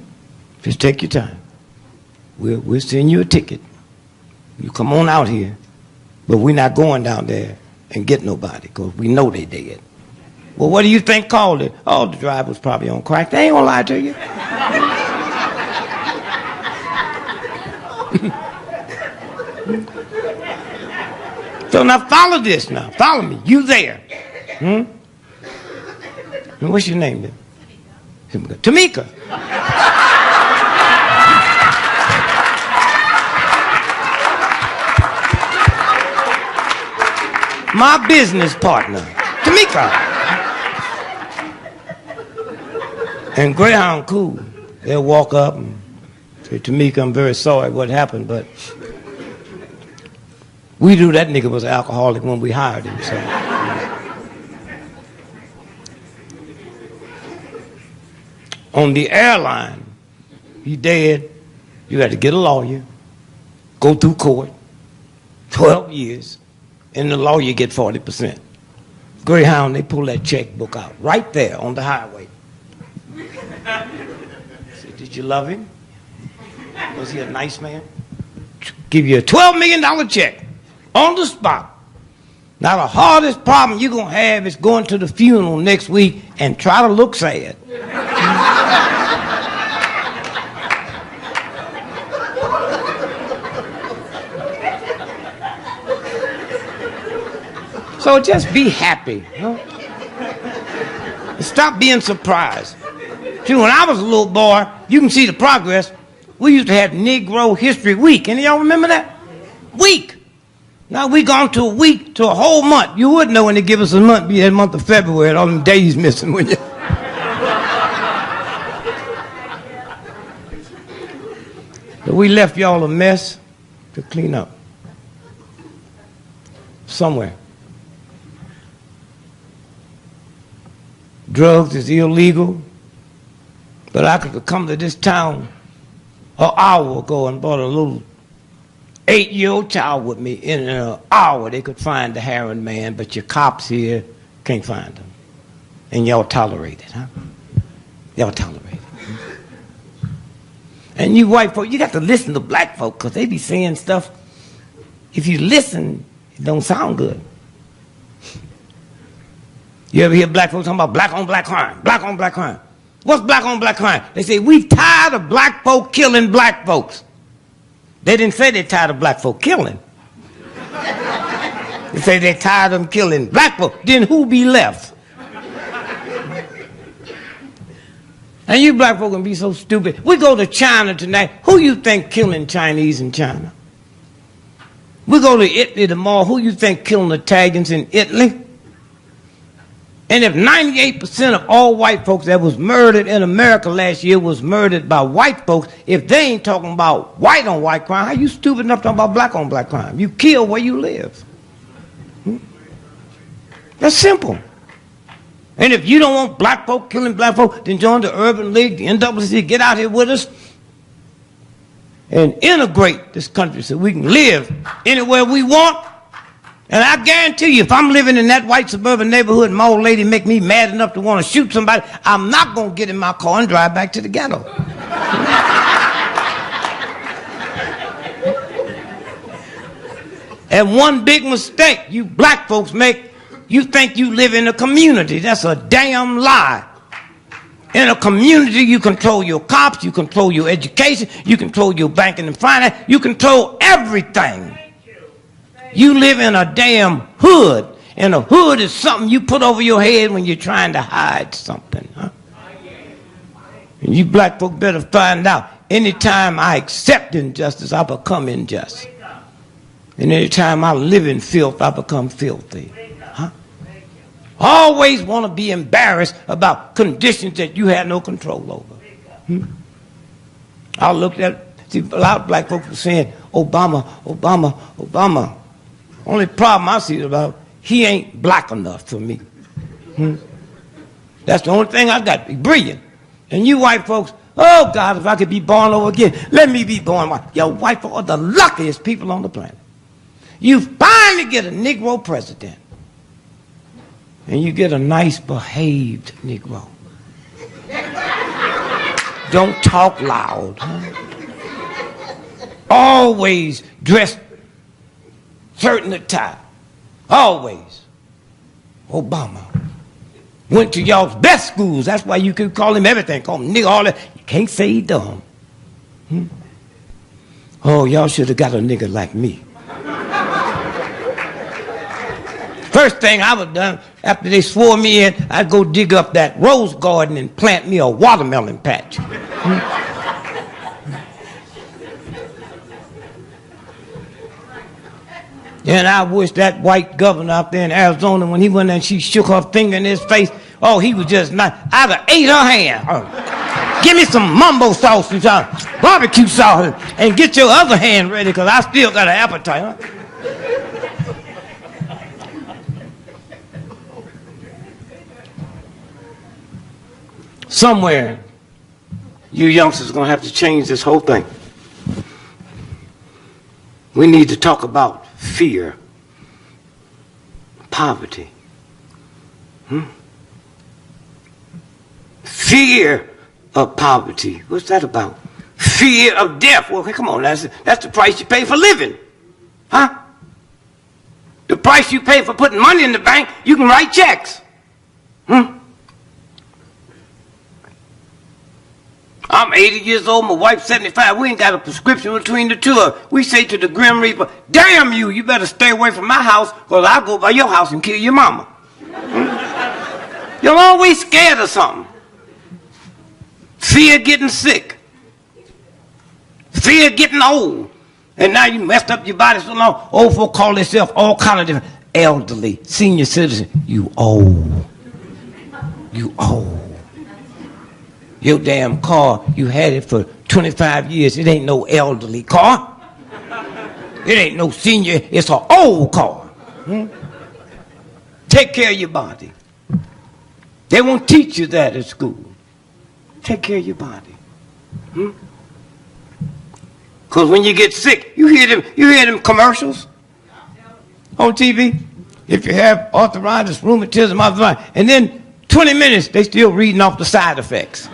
Just take your time. We'll send you a ticket. You come on out here, but we're not going down there and get nobody because we know they dead. Well, what do you think called it? Oh, the driver was probably on crack. They ain't gonna lie to you. So now follow this now. Follow me. You there. And what's your name then? Tamika. My business partner, Tamika. And Greyhound cool. They'll walk up and say, Tamika, I'm very sorry what happened, but we knew that nigga was an alcoholic when we hired him. So. On the airline, he dead, you had to get a lawyer, go through court, 12 years, and the lawyer get 40%. Greyhound, they pull that checkbook out right there on the highway. Said, did you love him? Was he a nice man? Give you a $12 million check on the spot. Now the hardest problem you're going to have is going to the funeral next week and try to look sad. So just be happy. Huh? Stop being surprised. See, when I was a little boy, you can see the progress. We used to have Negro History Week. Any of y'all remember that? Week. Now we gone to a week to a whole month. You would know when they give us a month, be that month of February, and all them days missing, wouldn't you? But we left y'all a mess to clean up. Somewhere. Drugs is illegal, but I could have come to this town an hour ago and brought a little 8-year-old child with me. In an hour they could find the heroin man, but your cops here can't find him. And y'all tolerate it, huh? Y'all tolerate it. And you white folk, you got to listen to black folk because they be saying stuff. If you listen, it don't sound good. You ever hear black folks talking about black on black crime? Black on black crime. What's black on black crime? They say, we tired of black folk killing black folks. They didn't say they're tired of black folk killing. They say they're tired of them killing black folk. Then who be left? And you black folk can be so stupid. We go to China tonight. Who you think killing Chinese in China? We go to Italy tomorrow. Who you think killing Italians in Italy? And if 98% of all white folks that was murdered in America last year was murdered by white folks, if they ain't talking about white on white crime, how you stupid enough to talk about black on black crime? You kill where you live. That's simple. And if you don't want black folk killing black folk, then join the Urban League, the NAACP, get out here with us and integrate this country so we can live anywhere we want. And I guarantee you, if I'm living in that white suburban neighborhood and my old lady make me mad enough to want to shoot somebody, I'm not going to get in my car and drive back to the ghetto. And one big mistake you black folks make, you think you live in a community. That's a damn lie. In a community, you control your cops, you control your education, you control your banking and finance, you control everything. You live in a damn hood, and a hood is something you put over your head when you're trying to hide something. Huh? And you black folk better find out, anytime I accept injustice, I become unjust. And anytime I live in filth, I become filthy. Huh? Always want to be embarrassed about conditions that you had no control over. I looked at, see, a lot of black folks were saying, Obama, Obama, Obama. Only problem I see about, he ain't black enough for me. That's the only thing I got. Be brilliant. And you white folks, oh God, if I could be born over again, let me be born white. Yo, white folks are the luckiest people on the planet. You finally get a Negro president. And you get a nice behaved Negro. Don't talk loud. Huh? Always dressed certain attire. Always. Obama. Went to y'all's best schools. That's why you could call him everything. Call him nigga, all that. You can't say he dumb. Oh, y'all should have got a nigga like me. First thing I would have done after they swore me in, I'd go dig up that rose garden and plant me a watermelon patch. And I wish that white governor out there in Arizona, when he went there and she shook her finger in his face, oh, he was just not, I'd have ate her hand. Give me some mumbo sauce and some barbecue sauce and get your other hand ready, because I still got an appetite. Huh? Somewhere, you youngsters are going to have to change this whole thing. We need to talk about fear, poverty. Fear of poverty. What's that about? Fear of death. Well, come on, that's the price you pay for living. Huh? The price you pay for putting money in the bank, you can write checks. I'm 80 years old, my wife's 75. We ain't got a prescription between the two of us. We say to the Grim Reaper, damn you, you better stay away from my house, because I'll go by your house and kill your mama. You're always scared of something. Fear getting sick. Fear getting old. And now you messed up your body so long, old folk call themselves all kind of different. Elderly, senior citizen, you old. You old. Your damn car, you had it for 25 years. It ain't no elderly car. It ain't no senior. It's an old car. Take care of your body. They won't teach you that at school. Take care of your body. Because when you get sick, you hear them commercials on TV. If you have arthritis, rheumatism, arthritis, and then 20 minutes, they still reading off the side effects.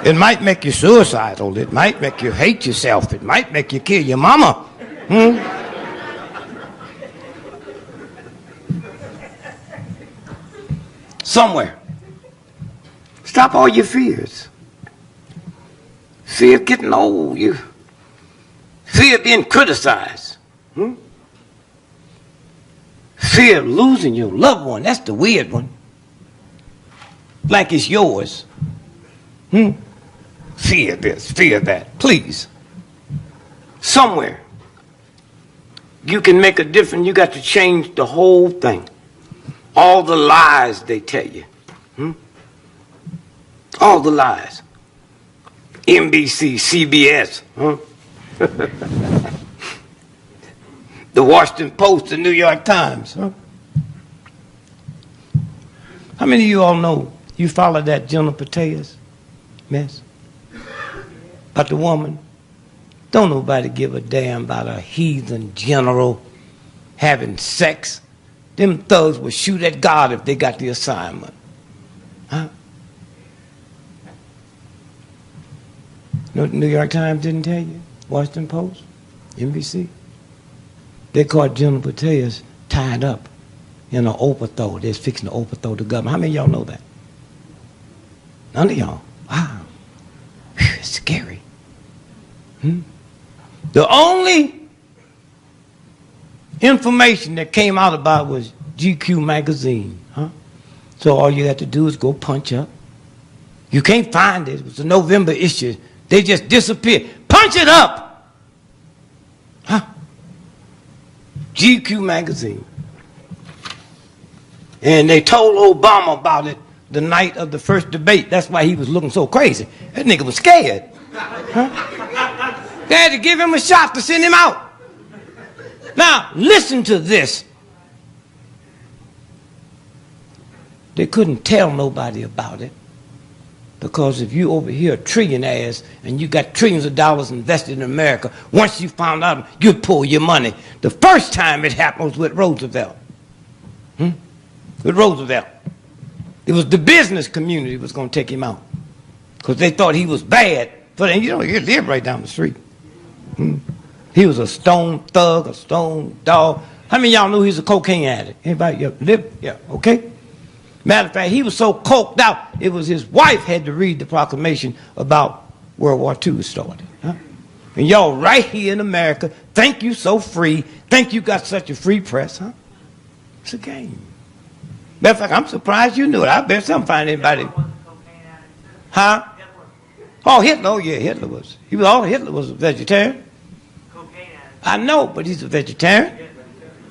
It might make you suicidal. It might make you hate yourself. It might make you kill your mama. Somewhere. Stop all your fears. Fear of getting old. You fear of being criticized. Fear of losing your loved one. That's the weird one. Like it's yours. Fear this, fear that. Please. Somewhere you can make a difference. You got to change the whole thing. All the lies they tell you. All the lies. NBC, CBS. The Washington Post, the New York Times. How many of you all know you follow that General Petraeus mess? About the woman? Don't nobody give a damn about a heathen general having sex. Them thugs would shoot at God if they got the assignment. Huh? New York Times didn't tell you? Washington Post? NBC? They caught General Petraeus tied up in an overthrow. They're fixing to overthrow the government. How many of y'all know that? None of y'all. Wow. Whew, it's scary. The only information that came out about it was GQ magazine. So all you have to do is go punch up. You can't find it. It was a November issue. They just disappeared. Punch it up! GQ magazine. And they told Obama about it the night of the first debate. That's why he was looking so crazy. That nigga was scared. They had to give him a shot to send him out. Now, listen to this. They couldn't tell nobody about it because if you over here trillionaires and you got trillions of dollars invested in America, once you found out, you'd pull your money. The first time it happened was with Roosevelt. With Roosevelt. It was the business community that was going to take him out because they thought he was bad. But you know, he lived right down the street. He was a stone thug, a stone dog. How many of y'all knew he was a cocaine addict? Anybody live? Yeah, okay. Matter of fact, he was so coked out, it was his wife had to read the proclamation about World War II started. And y'all right here in America think you so free, think you got such a free press, It's a game. Matter of fact, I'm surprised you knew it. I bet some find anybody. Oh, Hitler. Oh, yeah, Hitler was. Hitler was a vegetarian. I know, but he's a vegetarian.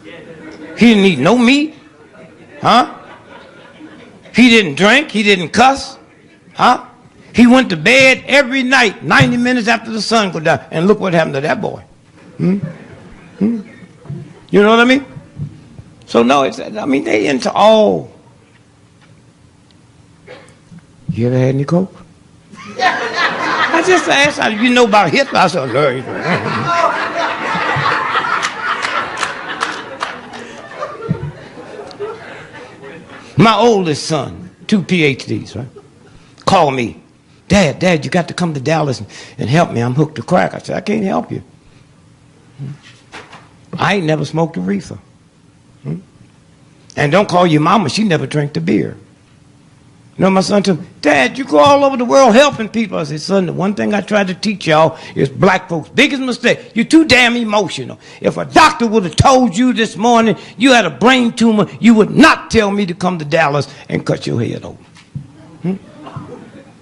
He didn't eat no meat. He didn't drink. He didn't cuss. He went to bed every night, 90 minutes after the sun go down. And look what happened to that boy. You know what I mean? So no, they into all. You ever had any coke? I just asked how you know about Hitler. I said, my oldest son, 2 PhDs, right? Called me. Dad, you got to come to Dallas and help me. I'm hooked to crack. I said, I can't help you. I ain't never smoked a reefer. And don't call your mama. She never drank the beer. You know, my son told me, Dad, you go all over the world helping people. I said, son, the one thing I tried to teach y'all is black folks' biggest mistake. You're too damn emotional. If a doctor would have told you this morning you had a brain tumor, you would not tell me to come to Dallas and cut your head open.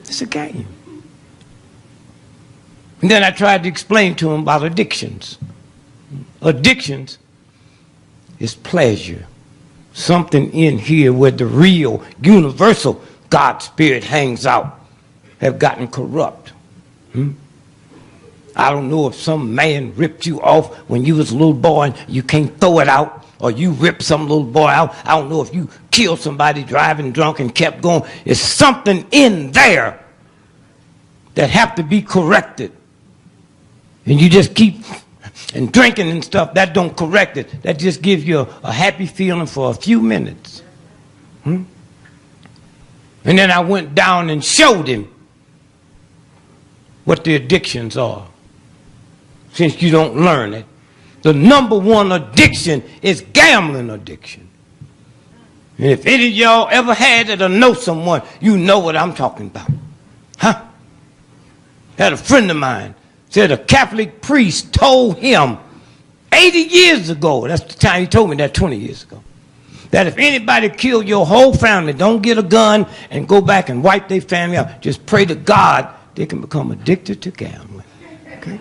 It's a game. And then I tried to explain to him about addictions. Addictions is pleasure. Something in here where the real, universal God spirit hangs out have gotten corrupt. I don't know if some man ripped you off when you was a little boy and you can't throw it out, or you ripped some little boy out. I don't know if you killed somebody driving drunk and kept going. There's something in there that have to be corrected. And you just keep and drinking and stuff, that don't correct it. That just gives you a happy feeling for a few minutes. And then I went down and showed him what the addictions are. Since you don't learn it. The number one addiction is gambling addiction. And if any of y'all ever had it or know someone, you know what I'm talking about. Had a friend of mine said a Catholic priest told him 80 years ago, that's the time he told me that 20 years ago, that if anybody killed your whole family, don't get a gun and go back and wipe their family out. Just pray to God they can become addicted to gambling. Okay?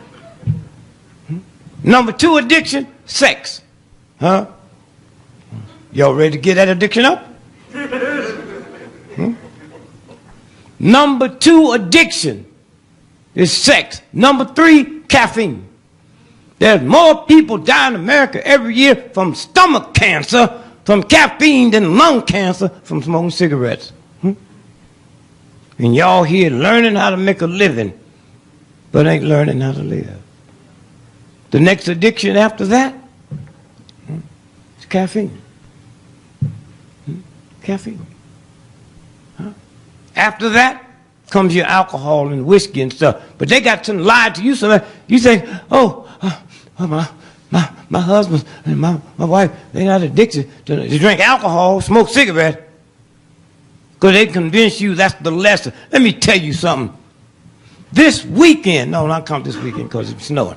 Number 2 addiction, sex. Y'all ready to get that addiction up? Number 2 addiction is sex. Number 3, caffeine. There's more people die in America every year from stomach cancer from caffeine than lung cancer from smoking cigarettes. And y'all here learning how to make a living, but ain't learning how to live. The next addiction after that is caffeine. Caffeine. After that comes your alcohol and whiskey and stuff. But they got to lie to you. So you say, my husband and my wife, they're not addicted to drink alcohol, smoke cigarettes. Because they convince you that's the lesson. Let me tell you something. This weekend, no, not come this weekend because it's snowing.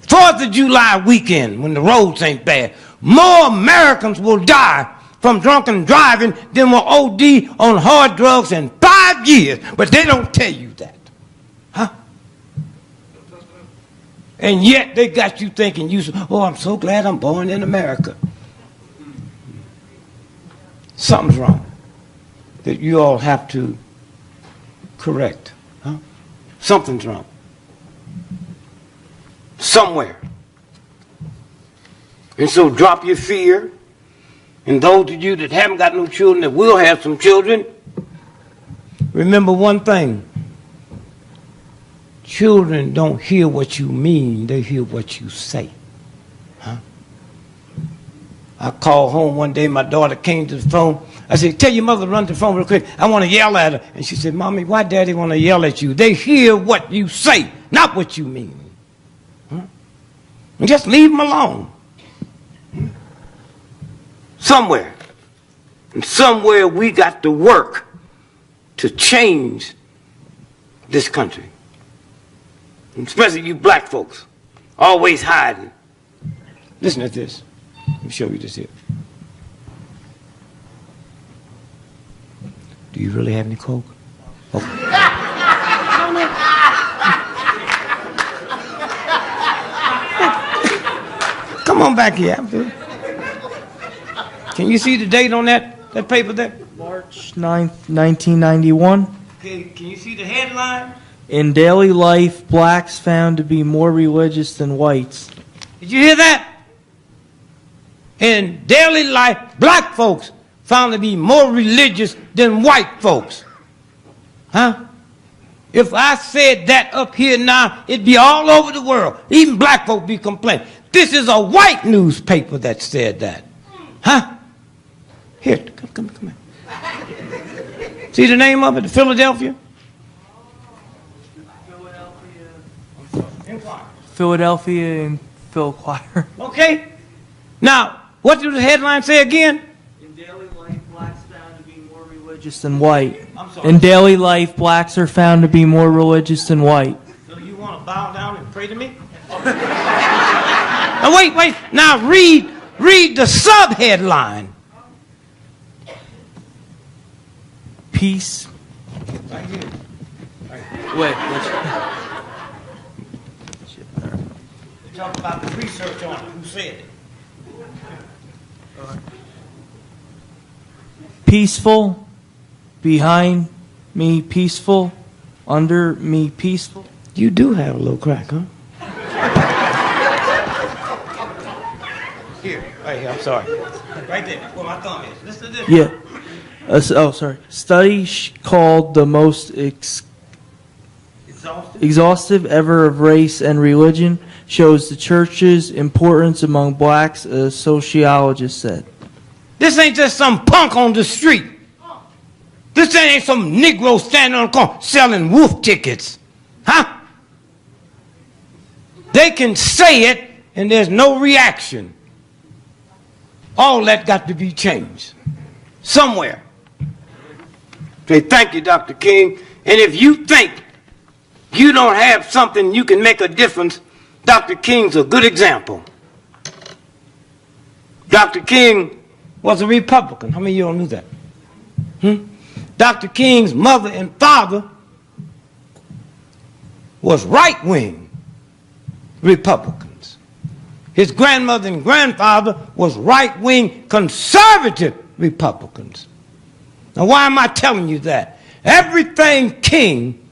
4th of July weekend, when the roads ain't bad, more Americans will die from drunken driving than will OD on hard drugs in 5 years. But they don't tell you that. Huh? And yet they got you thinking, I'm so glad I'm born in America. Something's wrong that you all have to correct. Huh? Something's wrong. Somewhere. And so drop your fear. And those of you that haven't got no children that will have some children, remember one thing. Children don't hear what you mean, they hear what you say. Huh? I called home one day, my daughter came to the phone. I said, tell your mother to run to the phone real quick. I want to yell at her. And she said, Mommy, why Daddy want to yell at you? They hear what you say, not what you mean. Huh? And just leave them alone. Somewhere. And somewhere we got to work to change this country. And especially you black folks, always hiding. Listen to this. Let me show you this here. Do you really have any Coke? Oh. Come on back here. Can you see the date on that paper there? March 9th, 1991. Okay, can you see the headline? In daily life, blacks found to be more religious than whites. Did you hear that? In daily life, black folks found to be more religious than white folks. Huh? If I said that up here now, it'd be all over the world. Even black folks be complaining. This is a white newspaper that said that. Huh? Here, come here. See the name of it, the Philadelphia? Philadelphia and Phil Choir. Okay. Now, what does the headline say again? In daily life, blacks found to be more religious than white. I'm sorry. In daily life, blacks are found to be more religious than white. So you want to bow down and pray to me? Now wait. Now read the sub-headline. Peace. Right here. Wait. Talk about the research on it. Who said it? Peaceful. Behind me, peaceful. Under me, peaceful. You do have a little crack, huh? Here, right here. I'm sorry. Right there. Where my thumb is. Listen to this. Yeah. Sorry. Study called the most exhaustive ever of race and religion shows the church's importance among blacks, a sociologist said. This ain't just some punk on the street. This ain't some Negro standing on the corner selling wolf tickets. Huh? They can say it and there's no reaction. All that got to be changed. Somewhere. Say, thank you, Dr. King. And if you think you don't have something you can make a difference, Dr. King's a good example. Dr. King was a Republican. How many of you all knew that? Dr. King's mother and father was right-wing Republicans. His grandmother and grandfather was right-wing conservative Republicans. Now, why am I telling you that? Everything King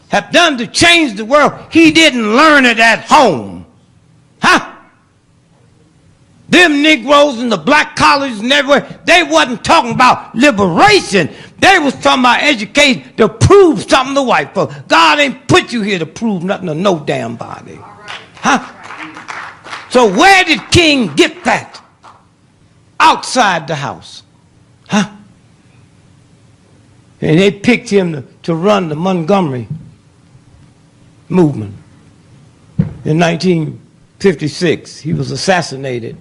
have done to change the world, he didn't learn it at home. Huh? Them Negroes in the black colleges and everywhere, they wasn't talking about liberation. They was talking about education to prove something to white folks. God ain't put you here to prove nothing to no damn body. Huh? So where did King get that? Outside the house. Huh? And they picked him to run the Montgomery movement. In 1956, he was assassinated.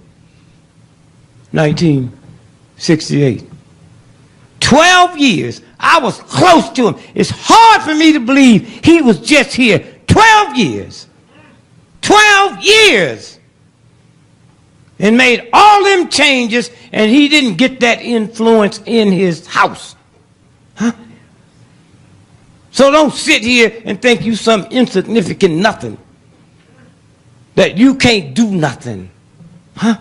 1968. 12 years. I was close to him. It's hard for me to believe he was just here 12 years. 12 years. And made all them changes, and he didn't get that influence in his house. Huh? So don't sit here and think you some insignificant nothing. That you can't do nothing. Huh?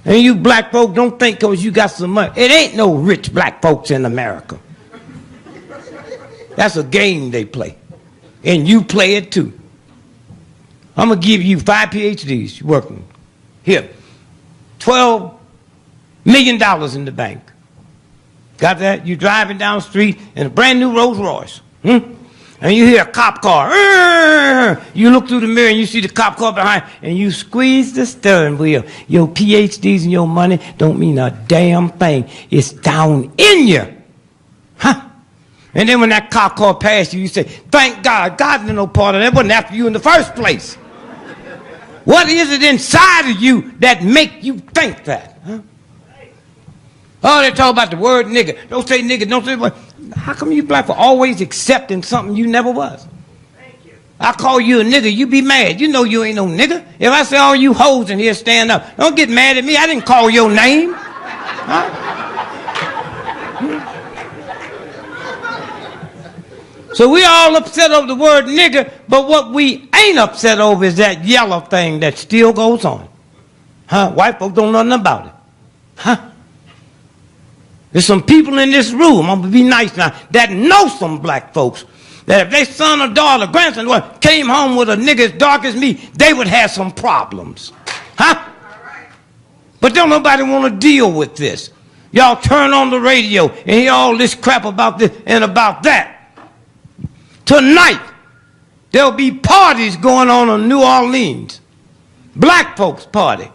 And you black folk don't think because you got some money. It ain't no rich black folks in America. That's a game they play. And you play it too. I'm going to give you 5 PhDs. You're working. Here. $12 million in the bank. Got that? You're driving down the street in a brand new Rolls Royce. And you hear a cop car. You look through the mirror and you see the cop car behind, and you squeeze the steering wheel. Your PhDs and your money don't mean a damn thing. It's down in you. Huh? And then when that cop car passed you, you say, thank God. God didn't know part of that. Wasn't after you in the first place. What is it inside of you that make you think that? Huh? Oh, they talk about the word nigger. Don't say nigger. Don't say what. How come you black for always accepting something you never was? Thank you. I call you a nigger, you be mad. You know you ain't no nigger. If I say all you hoes in here stand up, don't get mad at me. I didn't call your name. Huh? So we all upset over the word nigger, but what we ain't upset over is that yellow thing that still goes on. Huh? White folks don't know nothing about it. Huh? There's some people in this room, I'm going to be nice now, that know some black folks, that if their son or daughter, grandson, came home with a nigga as dark as me, they would have some problems. Huh? But don't nobody want to deal with this. Y'all turn on the radio and hear all this crap about this and about that. Tonight, there'll be parties going on in New Orleans. Black folks party.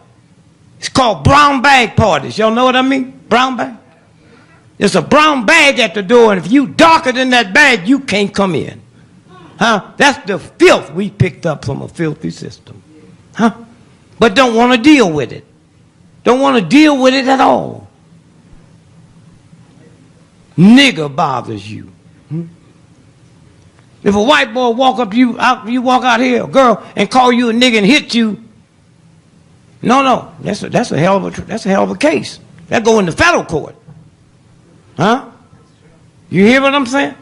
It's called brown bag parties. Y'all know what I mean? Brown bag. There's a brown bag at the door, and if you darker than that bag, you can't come in. Huh? That's the filth we picked up from a filthy system. Huh? But don't want to deal with it. Don't want to deal with it at all. Nigger bothers you. If a white boy walk up to you, you walk out here, a girl, and call you a nigger and hit you, no, that's a hell of a case. That go in the federal court. Huh? You hear what I'm saying?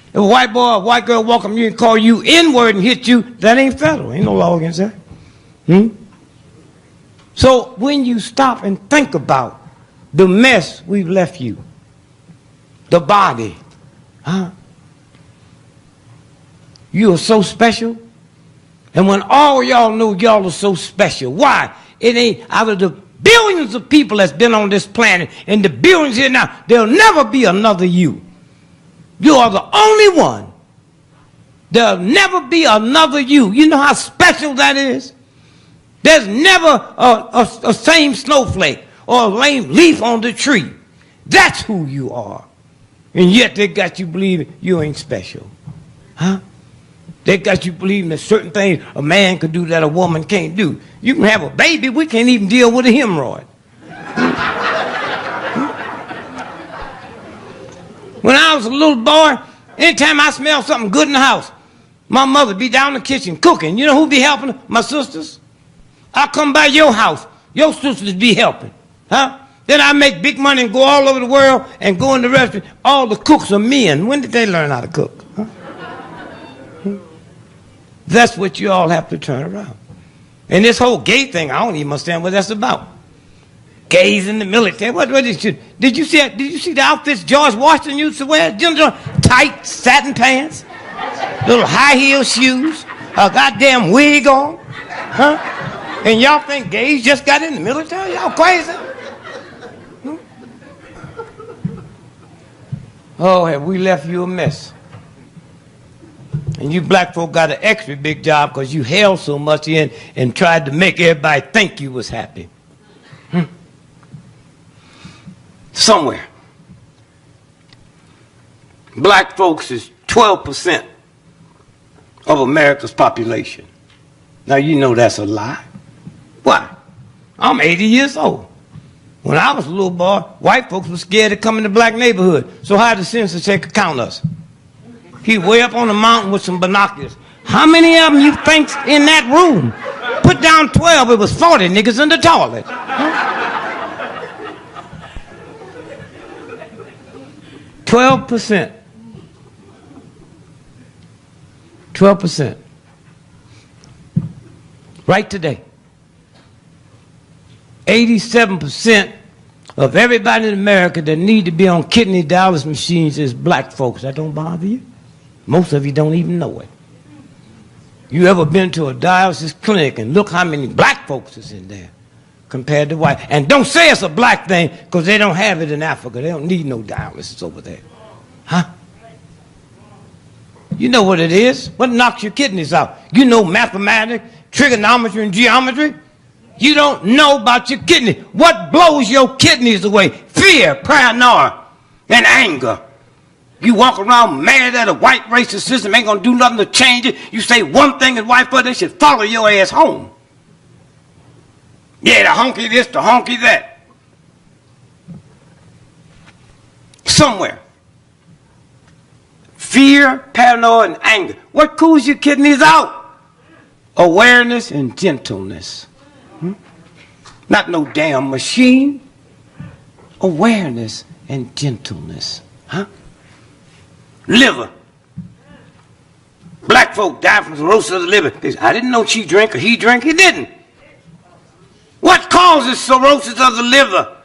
If a white boy or a white girl walk up to you and call you N-word and hit you, that ain't federal. Ain't no law against that. So when you stop and think about the mess we've left you, the body, huh? You are so special. And when all y'all know y'all are so special, why? It ain't out of the billions of people that's been on this planet and the billions here now, there'll never be another you. You are the only one. There'll never be another you. You know how special that is? There's never a same snowflake or a lame leaf on the tree. That's who you are. And yet they got you believing you ain't special. Huh? They got you believing that certain things a man could do that a woman can't do. You can have a baby, we can't even deal with a hemorrhoid. When I was a little boy, anytime I smelled something good in the house, my mother be down in the kitchen cooking. You know who be helping her? My sisters. I come by your house, your sisters be helping. Huh? Then I make big money and go all over the world and go in the restaurant. All the cooks are men. When did they learn how to cook? Huh? That's what you all have to turn around. And this whole gay thing, I don't even understand what that's about. Gays in the military. What did you see? Did you see the outfits George Washington used to wear? Tight satin pants, little high heel shoes, a goddamn wig on, huh? And y'all think gays just got in the military? Y'all crazy? Oh, have we left you a mess? And you black folk got an extra big job because you held so much in and tried to make everybody think you was happy. Somewhere, black folks is 12% of America's population. Now you know that's a lie. Why? I'm 80 years old. When I was a little boy, white folks were scared to come in the black neighborhood. So how did the census take count us? He way up on the mountain with some binoculars. How many of them you think's in that room? Put down 12, it was 40 niggas in the toilet. 12%. 12%. Right today. 87% of everybody in America that need to be on kidney dialysis machines is black folks. That don't bother you? Most of you don't even know it. You ever been to a dialysis clinic and look how many black folks is in there compared to white? And don't say it's a black thing because they don't have it in Africa. They don't need no dialysis over there. Huh? You know what it is? What knocks your kidneys out? You know mathematics, trigonometry, and geometry? You don't know about your kidney. What blows your kidneys away? Fear, paranoia, and anger. You walk around mad at a white racist system, ain't gonna do nothing to change it. You say one thing is white, but they should follow your ass home. Yeah, the honky this, the honky that. Somewhere. Fear, paranoia, and anger. What cools your kidneys out? Awareness and gentleness. Not no damn machine. Awareness and gentleness. Huh? Liver. Black folk die from cirrhosis of the liver. They say, I didn't know she drank or he drank. He didn't. What causes cirrhosis of the liver?